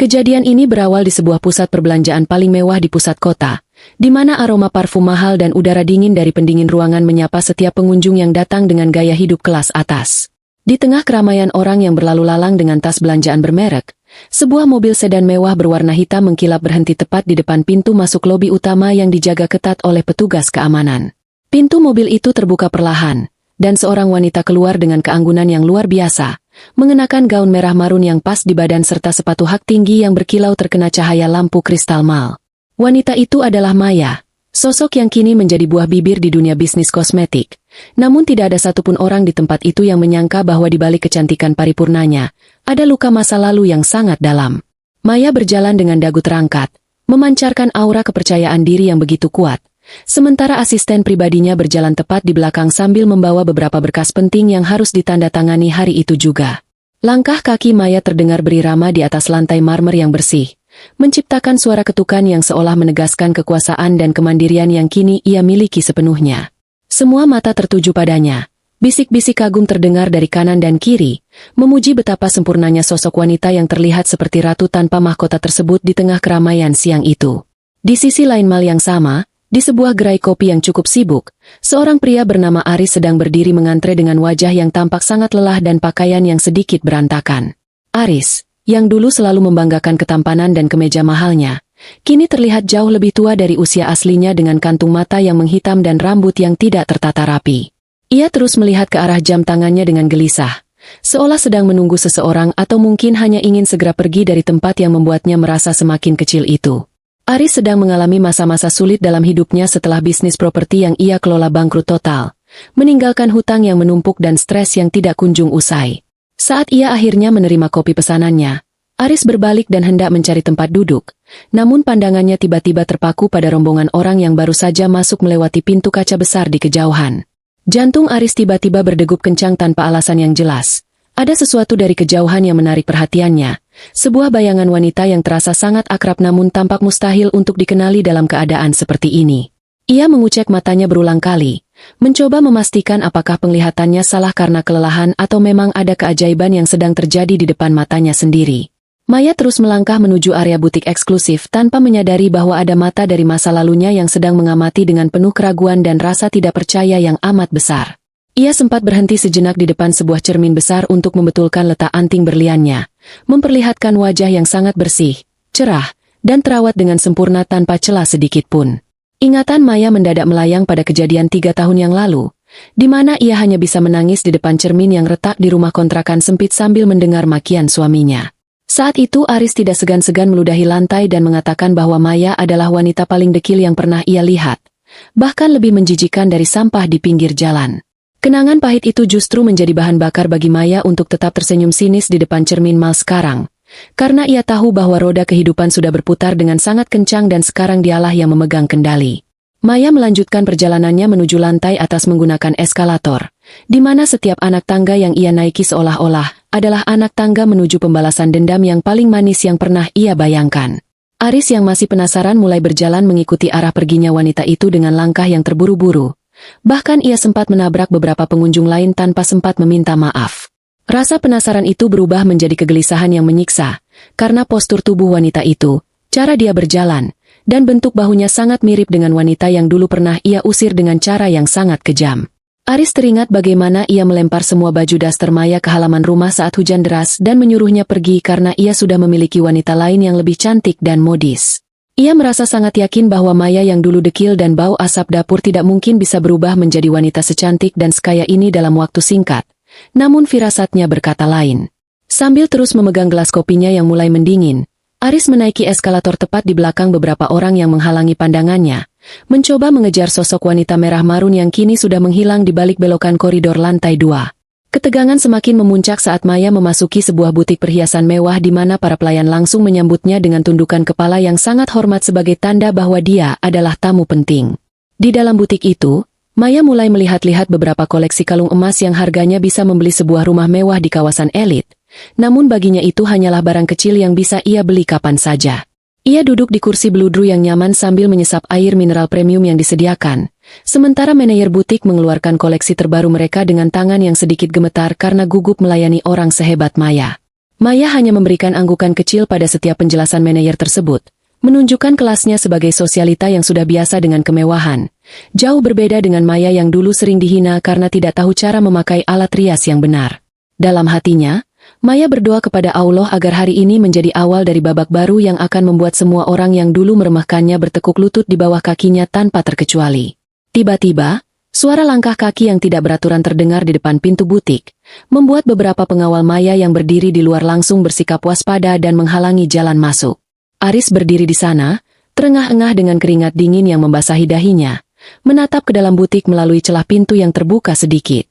Kejadian ini berawal di sebuah pusat perbelanjaan paling mewah di pusat kota, di mana aroma parfum mahal dan udara dingin dari pendingin ruangan menyapa setiap pengunjung yang datang dengan gaya hidup kelas atas. Di tengah keramaian orang yang berlalu lalang dengan tas belanjaan bermerek, sebuah mobil sedan mewah berwarna hitam mengkilap berhenti tepat di depan pintu masuk lobi utama yang dijaga ketat oleh petugas keamanan. Pintu mobil itu terbuka perlahan, dan seorang wanita keluar dengan keanggunan yang luar biasa, mengenakan gaun merah marun yang pas di badan serta sepatu hak tinggi yang berkilau terkena cahaya lampu kristal mal. Wanita itu adalah Maya, sosok yang kini menjadi buah bibir di dunia bisnis kosmetik. Namun tidak ada satupun orang di tempat itu yang menyangka bahwa di balik kecantikan paripurnanya, ada luka masa lalu yang sangat dalam. Maya berjalan dengan dagu terangkat, memancarkan aura kepercayaan diri yang begitu kuat. Sementara asisten pribadinya berjalan tepat di belakang sambil membawa beberapa berkas penting yang harus ditandatangani hari itu juga. Langkah kaki Maya terdengar berirama di atas lantai marmer yang bersih, menciptakan suara ketukan yang seolah menegaskan kekuasaan dan kemandirian yang kini ia miliki sepenuhnya. Semua mata tertuju padanya. Bisik-bisik kagum terdengar dari kanan dan kiri, memuji betapa sempurnanya sosok wanita yang terlihat seperti ratu tanpa mahkota tersebut di tengah keramaian siang itu. Di sisi lain mal yang sama, di sebuah gerai kopi yang cukup sibuk, seorang pria bernama Aris sedang berdiri mengantre dengan wajah yang tampak sangat lelah dan pakaian yang sedikit berantakan. Aris, yang dulu selalu membanggakan ketampanan dan kemeja mahalnya, kini terlihat jauh lebih tua dari usia aslinya dengan kantung mata yang menghitam dan rambut yang tidak tertata rapi. Ia terus melihat ke arah jam tangannya dengan gelisah, seolah sedang menunggu seseorang atau mungkin hanya ingin segera pergi dari tempat yang membuatnya merasa semakin kecil itu. Aris sedang mengalami masa-masa sulit dalam hidupnya setelah bisnis properti yang ia kelola bangkrut total, meninggalkan hutang yang menumpuk dan stres yang tidak kunjung usai. Saat ia akhirnya menerima kopi pesanannya, Aris berbalik dan hendak mencari tempat duduk, namun pandangannya tiba-tiba terpaku pada rombongan orang yang baru saja masuk melewati pintu kaca besar di kejauhan. Jantung Aris tiba-tiba berdegup kencang tanpa alasan yang jelas. Ada sesuatu dari kejauhan yang menarik perhatiannya, sebuah bayangan wanita yang terasa sangat akrab namun tampak mustahil untuk dikenali dalam keadaan seperti ini. Ia mengucek matanya berulang kali, mencoba memastikan apakah penglihatannya salah karena kelelahan atau memang ada keajaiban yang sedang terjadi di depan matanya sendiri. Maya terus melangkah menuju area butik eksklusif tanpa menyadari bahwa ada mata dari masa lalunya yang sedang mengamati dengan penuh keraguan dan rasa tidak percaya yang amat besar. Ia sempat berhenti sejenak di depan sebuah cermin besar untuk membetulkan letak anting berliannya, memperlihatkan wajah yang sangat bersih, cerah, dan terawat dengan sempurna tanpa celah sedikit pun. Ingatan Maya mendadak melayang pada kejadian 3 tahun yang lalu, di mana ia hanya bisa menangis di depan cermin yang retak di rumah kontrakan sempit sambil mendengar makian suaminya. Saat itu Aris tidak segan-segan meludahi lantai dan mengatakan bahwa Maya adalah wanita paling dekil yang pernah ia lihat, bahkan lebih menjijikan dari sampah di pinggir jalan. Kenangan pahit itu justru menjadi bahan bakar bagi Maya untuk tetap tersenyum sinis di depan cermin mal sekarang, karena ia tahu bahwa roda kehidupan sudah berputar dengan sangat kencang dan sekarang dialah yang memegang kendali. Maya melanjutkan perjalanannya menuju lantai atas menggunakan eskalator, di mana setiap anak tangga yang ia naiki seolah-olah adalah anak tangga menuju pembalasan dendam yang paling manis yang pernah ia bayangkan. Aris yang masih penasaran mulai berjalan mengikuti arah perginya wanita itu dengan langkah yang terburu-buru. Bahkan ia sempat menabrak beberapa pengunjung lain tanpa sempat meminta maaf. Rasa penasaran itu berubah menjadi kegelisahan yang menyiksa, karena postur tubuh wanita itu, cara dia berjalan, dan bentuk bahunya sangat mirip dengan wanita yang dulu pernah ia usir dengan cara yang sangat kejam. Aris teringat bagaimana ia melempar semua baju daster Maya ke halaman rumah saat hujan deras dan menyuruhnya pergi karena ia sudah memiliki wanita lain yang lebih cantik dan modis. Ia merasa sangat yakin bahwa Maya yang dulu dekil dan bau asap dapur tidak mungkin bisa berubah menjadi wanita secantik dan sekaya ini dalam waktu singkat. Namun firasatnya berkata lain. Sambil terus memegang gelas kopinya yang mulai mendingin, Aris menaiki eskalator tepat di belakang beberapa orang yang menghalangi pandangannya, mencoba mengejar sosok wanita merah marun yang kini sudah menghilang di balik belokan koridor lantai 2. Ketegangan semakin memuncak saat Maya memasuki sebuah butik perhiasan mewah di mana para pelayan langsung menyambutnya dengan tundukan kepala yang sangat hormat sebagai tanda bahwa dia adalah tamu penting. Di dalam butik itu, Maya mulai melihat-lihat beberapa koleksi kalung emas yang harganya bisa membeli sebuah rumah mewah di kawasan elit. Namun baginya itu hanyalah barang kecil yang bisa ia beli kapan saja. Ia duduk di kursi beludru yang nyaman sambil menyesap air mineral premium yang disediakan. Sementara manajer butik mengeluarkan koleksi terbaru mereka dengan tangan yang sedikit gemetar karena gugup melayani orang sehebat Maya. Maya hanya memberikan anggukan kecil pada setiap penjelasan manajer tersebut, menunjukkan kelasnya sebagai sosialita yang sudah biasa dengan kemewahan. Jauh berbeda dengan Maya yang dulu sering dihina karena tidak tahu cara memakai alat rias yang benar. Dalam hatinya, Maya berdoa kepada Allah agar hari ini menjadi awal dari babak baru yang akan membuat semua orang yang dulu meremehkannya bertekuk lutut di bawah kakinya tanpa terkecuali. Tiba-tiba, suara langkah kaki yang tidak beraturan terdengar di depan pintu butik, membuat beberapa pengawal Maya yang berdiri di luar langsung bersikap waspada dan menghalangi jalan masuk. Aris berdiri di sana, terengah-engah dengan keringat dingin yang membasahi dahinya, menatap ke dalam butik melalui celah pintu yang terbuka sedikit.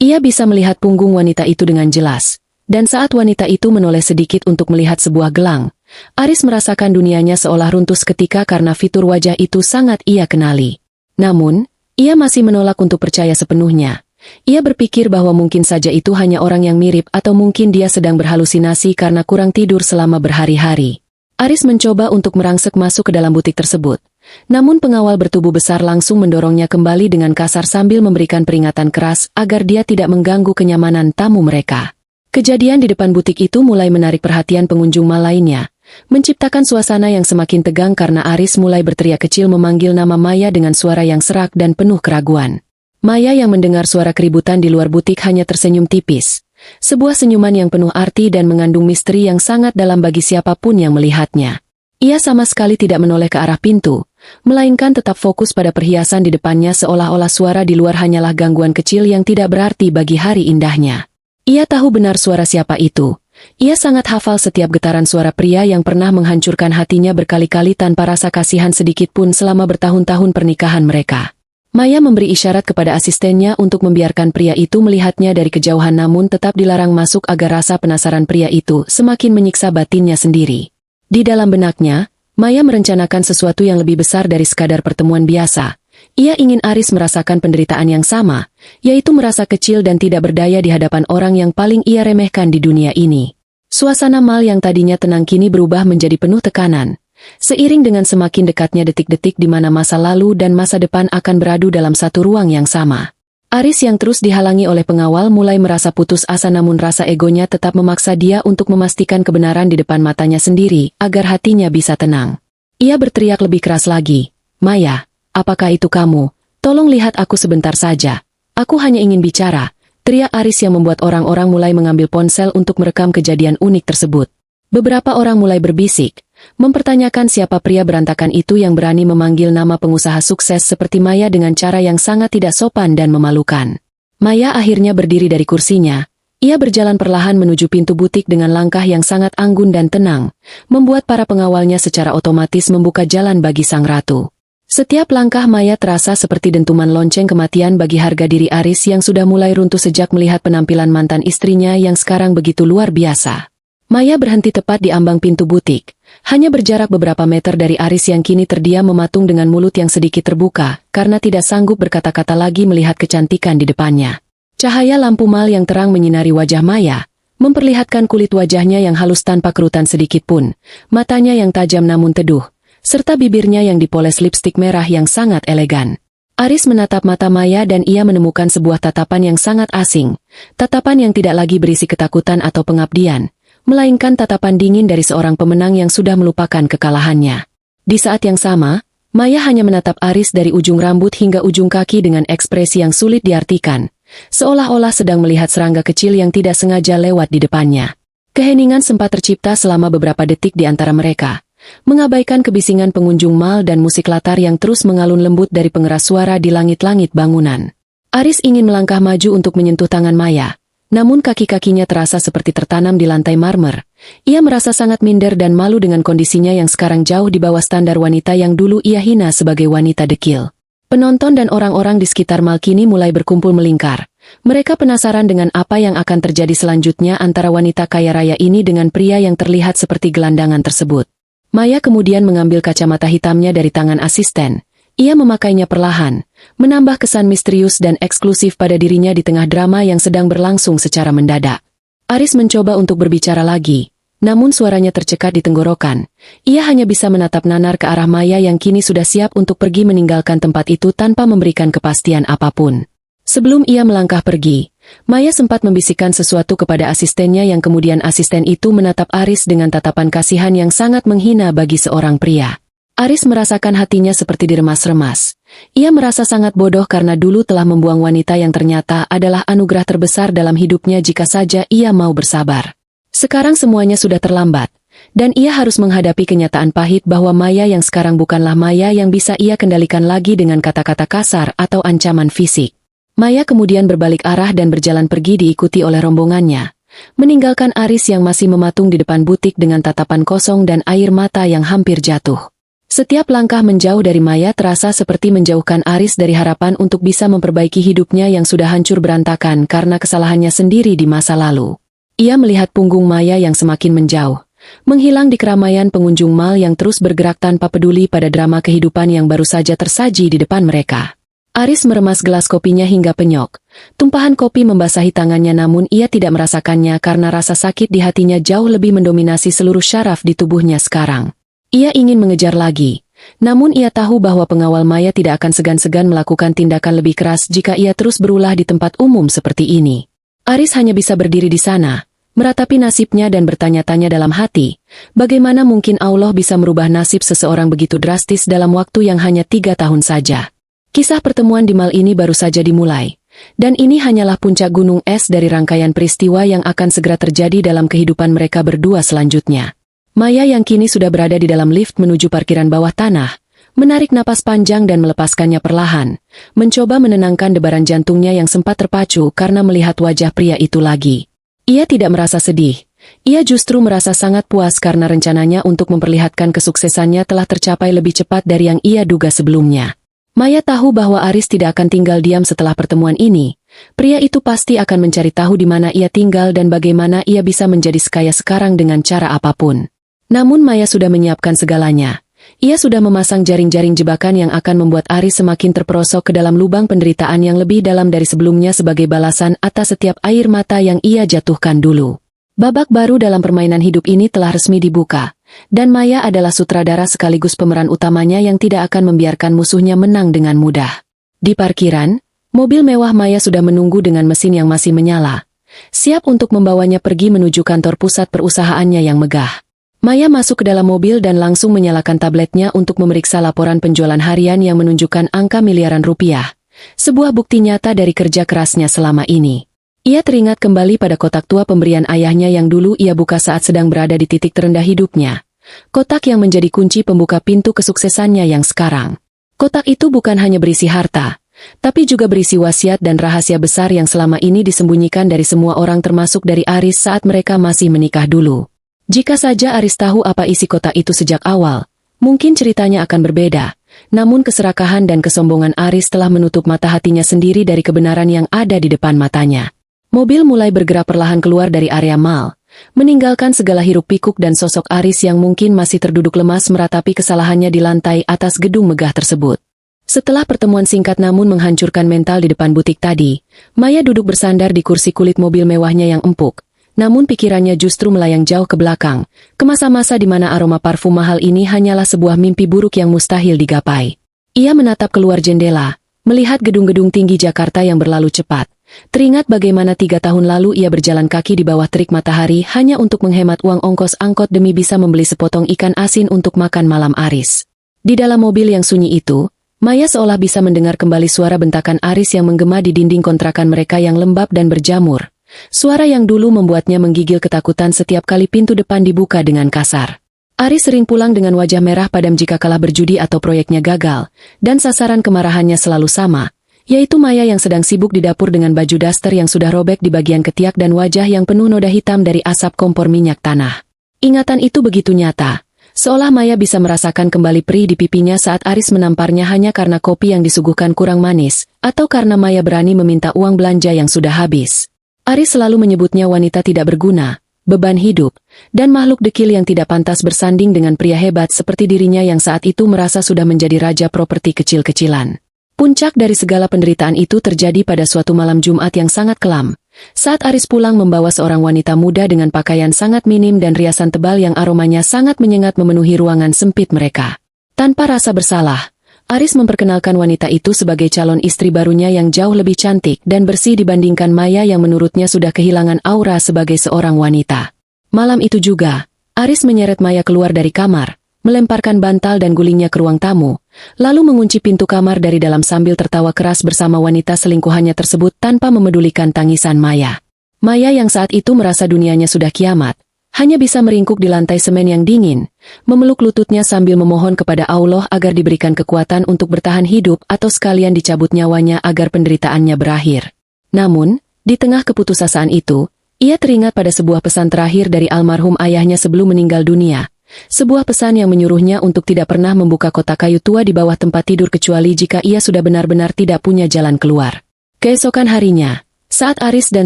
Ia bisa melihat punggung wanita itu dengan jelas. Dan saat wanita itu menoleh sedikit untuk melihat sebuah gelang, Aris merasakan dunianya seolah runtuh seketika karena fitur wajah itu sangat ia kenali. Namun, ia masih menolak untuk percaya sepenuhnya. Ia berpikir bahwa mungkin saja itu hanya orang yang mirip atau mungkin dia sedang berhalusinasi karena kurang tidur selama berhari-hari. Aris mencoba untuk merangsek masuk ke dalam butik tersebut. Namun pengawal bertubuh besar langsung mendorongnya kembali dengan kasar sambil memberikan peringatan keras agar dia tidak mengganggu kenyamanan tamu mereka. Kejadian di depan butik itu mulai menarik perhatian pengunjung mal lainnya, menciptakan suasana yang semakin tegang karena Aris mulai berteriak kecil memanggil nama Maya dengan suara yang serak dan penuh keraguan. Maya yang mendengar suara keributan di luar butik hanya tersenyum tipis. Sebuah senyuman yang penuh arti dan mengandung misteri yang sangat dalam bagi siapapun yang melihatnya. Ia sama sekali tidak menoleh ke arah pintu, melainkan tetap fokus pada perhiasan di depannya seolah-olah suara di luar hanyalah gangguan kecil yang tidak berarti bagi hari indahnya. Ia tahu benar suara siapa itu. Ia sangat hafal setiap getaran suara pria yang pernah menghancurkan hatinya berkali-kali tanpa rasa kasihan sedikit pun selama bertahun-tahun pernikahan mereka. Maya memberi isyarat kepada asistennya untuk membiarkan pria itu melihatnya dari kejauhan namun tetap dilarang masuk agar rasa penasaran pria itu semakin menyiksa batinnya sendiri. Di dalam benaknya, Maya merencanakan sesuatu yang lebih besar dari sekadar pertemuan biasa. Ia ingin Aris merasakan penderitaan yang sama, yaitu merasa kecil dan tidak berdaya di hadapan orang yang paling ia remehkan di dunia ini. Suasana mal yang tadinya tenang kini berubah menjadi penuh tekanan. Seiring dengan semakin dekatnya detik-detik di mana masa lalu dan masa depan akan beradu dalam satu ruang yang sama. Aris yang terus dihalangi oleh pengawal mulai merasa putus asa namun rasa egonya tetap memaksa dia untuk memastikan kebenaran di depan matanya sendiri agar hatinya bisa tenang. Ia berteriak lebih keras lagi, "Maya! Apakah itu kamu? Tolong lihat aku sebentar saja. Aku hanya ingin bicara," teriak Aris yang membuat orang-orang mulai mengambil ponsel untuk merekam kejadian unik tersebut. Beberapa orang mulai berbisik, mempertanyakan siapa pria berantakan itu yang berani memanggil nama pengusaha sukses seperti Maya dengan cara yang sangat tidak sopan dan memalukan. Maya akhirnya berdiri dari kursinya. Ia berjalan perlahan menuju pintu butik dengan langkah yang sangat anggun dan tenang, membuat para pengawalnya secara otomatis membuka jalan bagi sang ratu. Setiap langkah Maya terasa seperti dentuman lonceng kematian bagi harga diri Aris yang sudah mulai runtuh sejak melihat penampilan mantan istrinya yang sekarang begitu luar biasa. Maya berhenti tepat di ambang pintu butik, hanya berjarak beberapa meter dari Aris yang kini terdiam mematung dengan mulut yang sedikit terbuka, karena tidak sanggup berkata-kata lagi melihat kecantikan di depannya. Cahaya lampu mal yang terang menyinari wajah Maya, memperlihatkan kulit wajahnya yang halus tanpa kerutan sedikit pun, matanya yang tajam namun teduh, serta bibirnya yang dipoles lipstik merah yang sangat elegan. Aris menatap mata Maya dan ia menemukan sebuah tatapan yang sangat asing, tatapan yang tidak lagi berisi ketakutan atau pengabdian, melainkan tatapan dingin dari seorang pemenang yang sudah melupakan kekalahannya. Di saat yang sama, Maya hanya menatap Aris dari ujung rambut hingga ujung kaki dengan ekspresi yang sulit diartikan, seolah-olah sedang melihat serangga kecil yang tidak sengaja lewat di depannya. Keheningan sempat tercipta selama beberapa detik di antara mereka, mengabaikan kebisingan pengunjung mal dan musik latar yang terus mengalun lembut dari pengeras suara di langit-langit bangunan. Aris ingin melangkah maju untuk menyentuh tangan Maya, namun kaki-kakinya terasa seperti tertanam di lantai marmer. Ia merasa sangat minder dan malu dengan kondisinya yang sekarang jauh di bawah standar wanita yang dulu ia hina sebagai wanita dekil. Penonton dan orang-orang di sekitar mal kini mulai berkumpul melingkar. Mereka penasaran dengan apa yang akan terjadi selanjutnya antara wanita kaya raya ini dengan pria yang terlihat seperti gelandangan tersebut. Maya kemudian mengambil kacamata hitamnya dari tangan asisten. Ia memakainya perlahan, menambah kesan misterius dan eksklusif pada dirinya di tengah drama yang sedang berlangsung secara mendadak. Aris mencoba untuk berbicara lagi, namun suaranya tercekat di tenggorokan. Ia hanya bisa menatap nanar ke arah Maya yang kini sudah siap untuk pergi meninggalkan tempat itu tanpa memberikan kepastian apapun. Sebelum ia melangkah pergi, Maya sempat membisikkan sesuatu kepada asistennya yang kemudian asisten itu menatap Aris dengan tatapan kasihan yang sangat menghina bagi seorang pria. Aris merasakan hatinya seperti diremas-remas. Ia merasa sangat bodoh karena dulu telah membuang wanita yang ternyata adalah anugerah terbesar dalam hidupnya jika saja ia mau bersabar. Sekarang semuanya sudah terlambat, dan ia harus menghadapi kenyataan pahit bahwa Maya yang sekarang bukanlah Maya yang bisa ia kendalikan lagi dengan kata-kata kasar atau ancaman fisik. Maya kemudian berbalik arah dan berjalan pergi diikuti oleh rombongannya, meninggalkan Aris yang masih mematung di depan butik dengan tatapan kosong dan air mata yang hampir jatuh. Setiap langkah menjauh dari Maya terasa seperti menjauhkan Aris dari harapan untuk bisa memperbaiki hidupnya yang sudah hancur berantakan karena kesalahannya sendiri di masa lalu. Ia melihat punggung Maya yang semakin menjauh, menghilang di keramaian pengunjung mal yang terus bergerak tanpa peduli pada drama kehidupan yang baru saja tersaji di depan mereka. Aris meremas gelas kopinya hingga penyok. Tumpahan kopi membasahi tangannya namun ia tidak merasakannya karena rasa sakit di hatinya jauh lebih mendominasi seluruh syaraf di tubuhnya sekarang. Ia ingin mengejar lagi, namun ia tahu bahwa pengawal Maya tidak akan segan-segan melakukan tindakan lebih keras jika ia terus berulah di tempat umum seperti ini. Aris hanya bisa berdiri di sana, meratapi nasibnya dan bertanya-tanya dalam hati, bagaimana mungkin Allah bisa merubah nasib seseorang begitu drastis dalam waktu yang hanya 3 tahun saja. Kisah pertemuan di mal ini baru saja dimulai, dan ini hanyalah puncak gunung es dari rangkaian peristiwa yang akan segera terjadi dalam kehidupan mereka berdua selanjutnya. Maya yang kini sudah berada di dalam lift menuju parkiran bawah tanah, menarik napas panjang dan melepaskannya perlahan, mencoba menenangkan debaran jantungnya yang sempat terpacu karena melihat wajah pria itu lagi. Ia tidak merasa sedih, ia justru merasa sangat puas karena rencananya untuk memperlihatkan kesuksesannya telah tercapai lebih cepat dari yang ia duga sebelumnya. Maya tahu bahwa Aris tidak akan tinggal diam setelah pertemuan ini. Pria itu pasti akan mencari tahu di mana ia tinggal dan bagaimana ia bisa menjadi sekaya sekarang dengan cara apapun. Namun Maya sudah menyiapkan segalanya. Ia sudah memasang jaring-jaring jebakan yang akan membuat Aris semakin terperosok ke dalam lubang penderitaan yang lebih dalam dari sebelumnya sebagai balasan atas setiap air mata yang ia jatuhkan dulu. Babak baru dalam permainan hidup ini telah resmi dibuka. Dan Maya adalah sutradara sekaligus pemeran utamanya yang tidak akan membiarkan musuhnya menang dengan mudah. Di parkiran, mobil mewah Maya sudah menunggu dengan mesin yang masih menyala, siap untuk membawanya pergi menuju kantor pusat perusahaannya yang megah. Maya masuk ke dalam mobil dan langsung menyalakan tabletnya untuk memeriksa laporan penjualan harian yang menunjukkan angka miliaran rupiah, sebuah bukti nyata dari kerja kerasnya selama ini. Ia teringat kembali pada kotak tua pemberian ayahnya yang dulu ia buka saat sedang berada di titik terendah hidupnya. Kotak yang menjadi kunci pembuka pintu kesuksesannya yang sekarang. Kotak itu bukan hanya berisi harta, tapi juga berisi wasiat dan rahasia besar yang selama ini disembunyikan dari semua orang termasuk dari Aris saat mereka masih menikah dulu. Jika saja Aris tahu apa isi kotak itu sejak awal, mungkin ceritanya akan berbeda. Namun keserakahan dan kesombongan Aris telah menutup mata hatinya sendiri dari kebenaran yang ada di depan matanya. Mobil mulai bergerak perlahan keluar dari area mal, meninggalkan segala hiruk-pikuk dan sosok Aris yang mungkin masih terduduk lemas meratapi kesalahannya di lantai atas gedung megah tersebut. Setelah pertemuan singkat namun menghancurkan mental di depan butik tadi, Maya duduk bersandar di kursi kulit mobil mewahnya yang empuk, namun pikirannya justru melayang jauh ke belakang, ke masa-masa di mana aroma parfum mahal ini hanyalah sebuah mimpi buruk yang mustahil digapai. Ia menatap keluar jendela, melihat gedung-gedung tinggi Jakarta yang berlalu cepat. Teringat bagaimana 3 tahun lalu ia berjalan kaki di bawah terik matahari hanya untuk menghemat uang ongkos angkot demi bisa membeli sepotong ikan asin untuk makan malam Aris. Di dalam mobil yang sunyi itu, Maya seolah bisa mendengar kembali suara bentakan Aris yang menggema di dinding kontrakan mereka yang lembab dan berjamur. Suara yang dulu membuatnya menggigil ketakutan setiap kali pintu depan dibuka dengan kasar. Aris sering pulang dengan wajah merah padam jika kalah berjudi atau proyeknya gagal, dan sasaran kemarahannya selalu sama, yaitu Maya yang sedang sibuk di dapur dengan baju daster yang sudah robek di bagian ketiak dan wajah yang penuh noda hitam dari asap kompor minyak tanah. Ingatan itu begitu nyata, seolah Maya bisa merasakan kembali perih di pipinya saat Aris menamparnya hanya karena kopi yang disuguhkan kurang manis, atau karena Maya berani meminta uang belanja yang sudah habis. Aris selalu menyebutnya wanita tidak berguna, beban hidup, dan makhluk dekil yang tidak pantas bersanding dengan pria hebat seperti dirinya yang saat itu merasa sudah menjadi raja properti kecil-kecilan. Puncak dari segala penderitaan itu terjadi pada suatu malam Jumat yang sangat kelam, saat Aris pulang membawa seorang wanita muda dengan pakaian sangat minim dan riasan tebal yang aromanya sangat menyengat memenuhi ruangan sempit mereka. Tanpa rasa bersalah, Aris memperkenalkan wanita itu sebagai calon istri barunya yang jauh lebih cantik dan bersih dibandingkan Maya yang menurutnya sudah kehilangan aura sebagai seorang wanita. Malam itu juga, Aris menyeret Maya keluar dari kamar, melemparkan bantal dan gulingnya ke ruang tamu, lalu mengunci pintu kamar dari dalam sambil tertawa keras bersama wanita selingkuhannya tersebut tanpa memedulikan tangisan Maya. Maya yang saat itu merasa dunianya sudah kiamat, hanya bisa meringkuk di lantai semen yang dingin, memeluk lututnya sambil memohon kepada Allah agar diberikan kekuatan untuk bertahan hidup atau sekalian dicabut nyawanya agar penderitaannya berakhir. Namun, di tengah keputusasaan itu, ia teringat pada sebuah pesan terakhir dari almarhum ayahnya sebelum meninggal dunia. Sebuah pesan yang menyuruhnya untuk tidak pernah membuka kotak kayu tua di bawah tempat tidur kecuali jika ia sudah benar-benar tidak punya jalan keluar. Keesokan harinya, saat Aris dan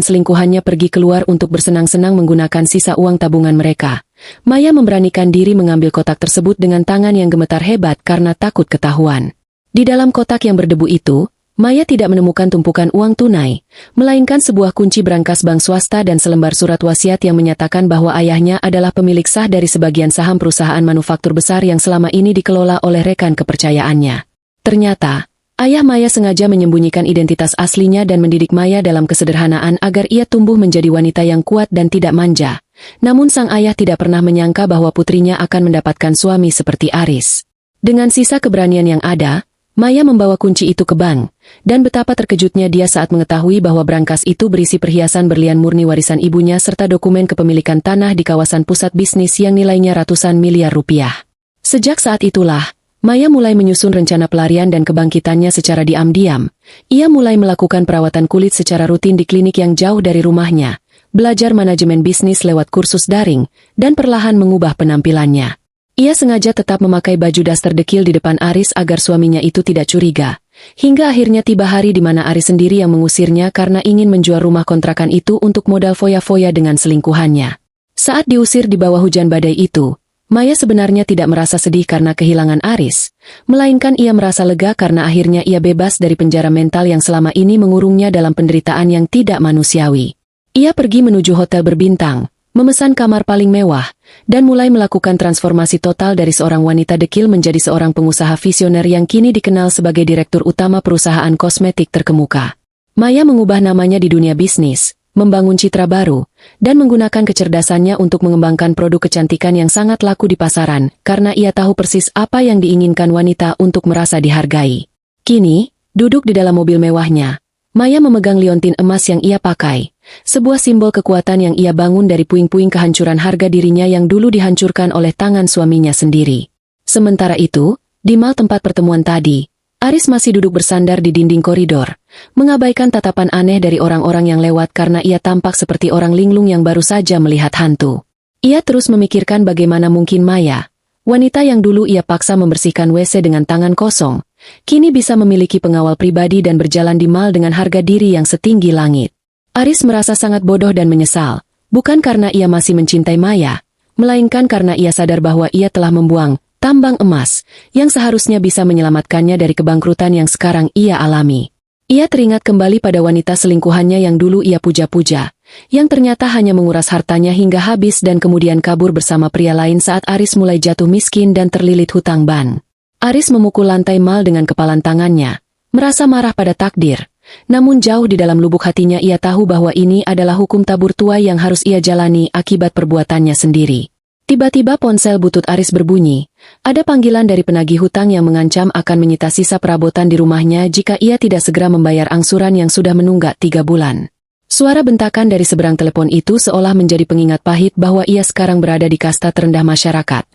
selingkuhannya pergi keluar untuk bersenang-senang menggunakan sisa uang tabungan mereka, Maya memberanikan diri mengambil kotak tersebut dengan tangan yang gemetar hebat karena takut ketahuan. Di dalam kotak yang berdebu itu, Maya tidak menemukan tumpukan uang tunai, melainkan sebuah kunci brankas bank swasta dan selembar surat wasiat yang menyatakan bahwa ayahnya adalah pemilik sah dari sebagian saham perusahaan manufaktur besar yang selama ini dikelola oleh rekan kepercayaannya. Ternyata, ayah Maya sengaja menyembunyikan identitas aslinya dan mendidik Maya dalam kesederhanaan agar ia tumbuh menjadi wanita yang kuat dan tidak manja. Namun sang ayah tidak pernah menyangka bahwa putrinya akan mendapatkan suami seperti Aris. Dengan sisa keberanian yang ada, Maya membawa kunci itu ke bank, dan betapa terkejutnya dia saat mengetahui bahwa brankas itu berisi perhiasan berlian murni warisan ibunya serta dokumen kepemilikan tanah di kawasan pusat bisnis yang nilainya ratusan miliar rupiah. Sejak saat itulah, Maya mulai menyusun rencana pelarian dan kebangkitannya secara diam-diam. Ia mulai melakukan perawatan kulit secara rutin di klinik yang jauh dari rumahnya, belajar manajemen bisnis lewat kursus daring, dan perlahan mengubah penampilannya. Ia sengaja tetap memakai baju daster dekil di depan Aris agar suaminya itu tidak curiga. Hingga akhirnya tiba hari di mana Aris sendiri yang mengusirnya karena ingin menjual rumah kontrakan itu untuk modal foya-foya dengan selingkuhannya. Saat diusir di bawah hujan badai itu, Maya sebenarnya tidak merasa sedih karena kehilangan Aris, melainkan ia merasa lega karena akhirnya ia bebas dari penjara mental yang selama ini mengurungnya dalam penderitaan yang tidak manusiawi. Ia pergi menuju hotel berbintang, memesan kamar paling mewah, dan mulai melakukan transformasi total dari seorang wanita dekil menjadi seorang pengusaha visioner yang kini dikenal sebagai direktur utama perusahaan kosmetik terkemuka. Maya mengubah namanya di dunia bisnis, membangun citra baru, dan menggunakan kecerdasannya untuk mengembangkan produk kecantikan yang sangat laku di pasaran, karena ia tahu persis apa yang diinginkan wanita untuk merasa dihargai. Kini, duduk di dalam mobil mewahnya, Maya memegang liontin emas yang ia pakai, sebuah simbol kekuatan yang ia bangun dari puing-puing kehancuran harga dirinya yang dulu dihancurkan oleh tangan suaminya sendiri. Sementara itu, di mal tempat pertemuan tadi, Aris masih duduk bersandar di dinding koridor, mengabaikan tatapan aneh dari orang-orang yang lewat karena ia tampak seperti orang linglung yang baru saja melihat hantu. Ia terus memikirkan bagaimana mungkin Maya, wanita yang dulu ia paksa membersihkan WC dengan tangan kosong, kini bisa memiliki pengawal pribadi dan berjalan di mal dengan harga diri yang setinggi langit. Aris merasa sangat bodoh dan menyesal, bukan karena ia masih mencintai Maya, melainkan karena ia sadar bahwa ia telah membuang tambang emas yang seharusnya bisa menyelamatkannya dari kebangkrutan yang sekarang ia alami. Ia teringat kembali pada wanita selingkuhannya yang dulu ia puja-puja, yang ternyata hanya menguras hartanya hingga habis dan kemudian kabur bersama pria lain saat Aris mulai jatuh miskin dan terlilit hutang ban. Aris memukul lantai mal dengan kepalan tangannya, merasa marah pada takdir. Namun jauh di dalam lubuk hatinya ia tahu bahwa ini adalah hukum tabur tuai yang harus ia jalani akibat perbuatannya sendiri. Tiba-tiba ponsel butut Aris berbunyi. Ada panggilan dari penagih hutang yang mengancam akan menyita sisa perabotan di rumahnya jika ia tidak segera membayar angsuran yang sudah menunggak 3 bulan. Suara bentakan dari seberang telepon itu seolah menjadi pengingat pahit bahwa ia sekarang berada di kasta terendah masyarakat.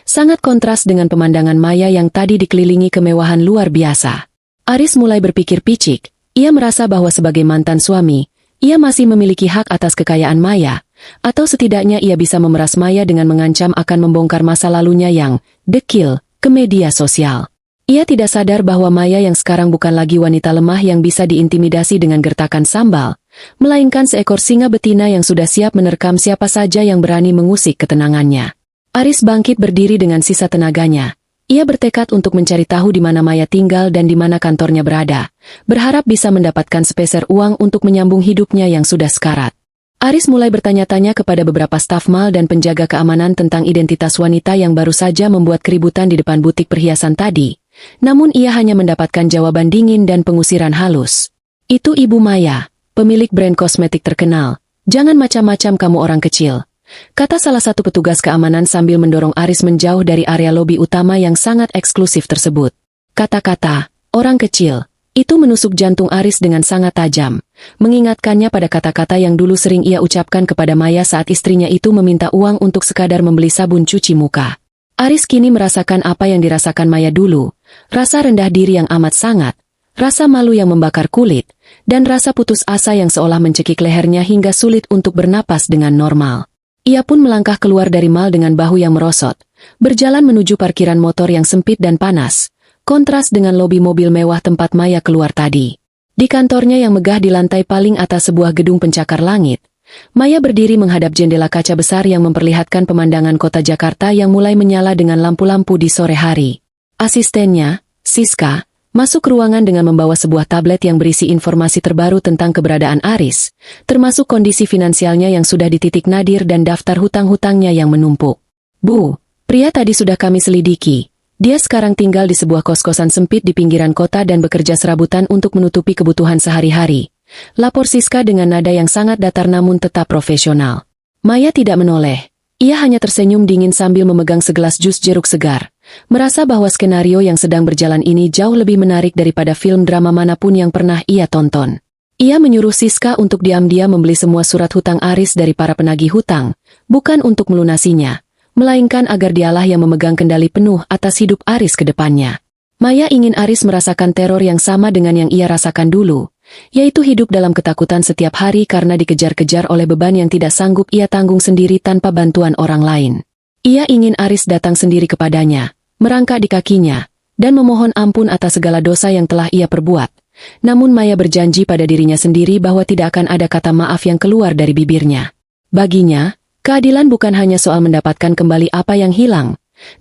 Sangat kontras dengan pemandangan Maya yang tadi dikelilingi kemewahan luar biasa. Aris mulai berpikir picik. Ia merasa bahwa sebagai mantan suami, ia masih memiliki hak atas kekayaan Maya, atau setidaknya ia bisa memeras Maya dengan mengancam akan membongkar masa lalunya yang dekil ke media sosial. Ia tidak sadar bahwa Maya yang sekarang bukan lagi wanita lemah yang bisa diintimidasi dengan gertakan sambal, melainkan seekor singa betina yang sudah siap menerkam siapa saja yang berani mengusik ketenangannya. Aris bangkit berdiri dengan sisa tenaganya. Ia bertekad untuk mencari tahu di mana Maya tinggal dan di mana kantornya berada, berharap bisa mendapatkan sepeser uang untuk menyambung hidupnya yang sudah sekarat. Aris mulai bertanya-tanya kepada beberapa staf mal dan penjaga keamanan tentang identitas wanita yang baru saja membuat keributan di depan butik perhiasan tadi, namun ia hanya mendapatkan jawaban dingin dan pengusiran halus. Itu Ibu Maya, pemilik brand kosmetik terkenal. Jangan macam-macam kamu orang kecil, kata salah satu petugas keamanan sambil mendorong Aris menjauh dari area lobi utama yang sangat eksklusif tersebut. Kata-kata, orang kecil, itu menusuk jantung Aris dengan sangat tajam, mengingatkannya pada kata-kata yang dulu sering ia ucapkan kepada Maya saat istrinya itu meminta uang untuk sekadar membeli sabun cuci muka. Aris kini merasakan apa yang dirasakan Maya dulu, rasa rendah diri yang amat sangat, rasa malu yang membakar kulit, dan rasa putus asa yang seolah mencekik lehernya hingga sulit untuk bernapas dengan normal. Ia pun melangkah keluar dari mal dengan bahu yang merosot, berjalan menuju parkiran motor yang sempit dan panas, kontras dengan lobi mobil mewah tempat Maya keluar tadi. Di kantornya yang megah di lantai paling atas sebuah gedung pencakar langit, Maya berdiri menghadap jendela kaca besar yang memperlihatkan pemandangan kota Jakarta yang mulai menyala dengan lampu-lampu di sore hari. Asistennya, Siska, masuk ruangan dengan membawa sebuah tablet yang berisi informasi terbaru tentang keberadaan Aris, termasuk kondisi finansialnya yang sudah di titik nadir dan daftar hutang-hutangnya yang menumpuk. Bu, pria tadi sudah kami selidiki. Dia sekarang tinggal di sebuah kos-kosan sempit di pinggiran kota dan bekerja serabutan untuk menutupi kebutuhan sehari-hari. Lapor Siska dengan nada yang sangat datar namun tetap profesional. Maya tidak menoleh. Ia hanya tersenyum dingin sambil memegang segelas jus jeruk segar, merasa bahwa skenario yang sedang berjalan ini jauh lebih menarik daripada film drama manapun yang pernah ia tonton. Ia menyuruh Siska untuk diam-diam membeli semua surat hutang Aris dari para penagih hutang, bukan untuk melunasinya, melainkan agar dialah yang memegang kendali penuh atas hidup Aris ke depannya. Maya ingin Aris merasakan teror yang sama dengan yang ia rasakan dulu, yaitu hidup dalam ketakutan setiap hari karena dikejar-kejar oleh beban yang tidak sanggup ia tanggung sendiri tanpa bantuan orang lain. Ia ingin Aris datang sendiri kepadanya, merangkak di kakinya, dan memohon ampun atas segala dosa yang telah ia perbuat. Namun Maya berjanji pada dirinya sendiri bahwa tidak akan ada kata maaf yang keluar dari bibirnya. Baginya, keadilan bukan hanya soal mendapatkan kembali apa yang hilang,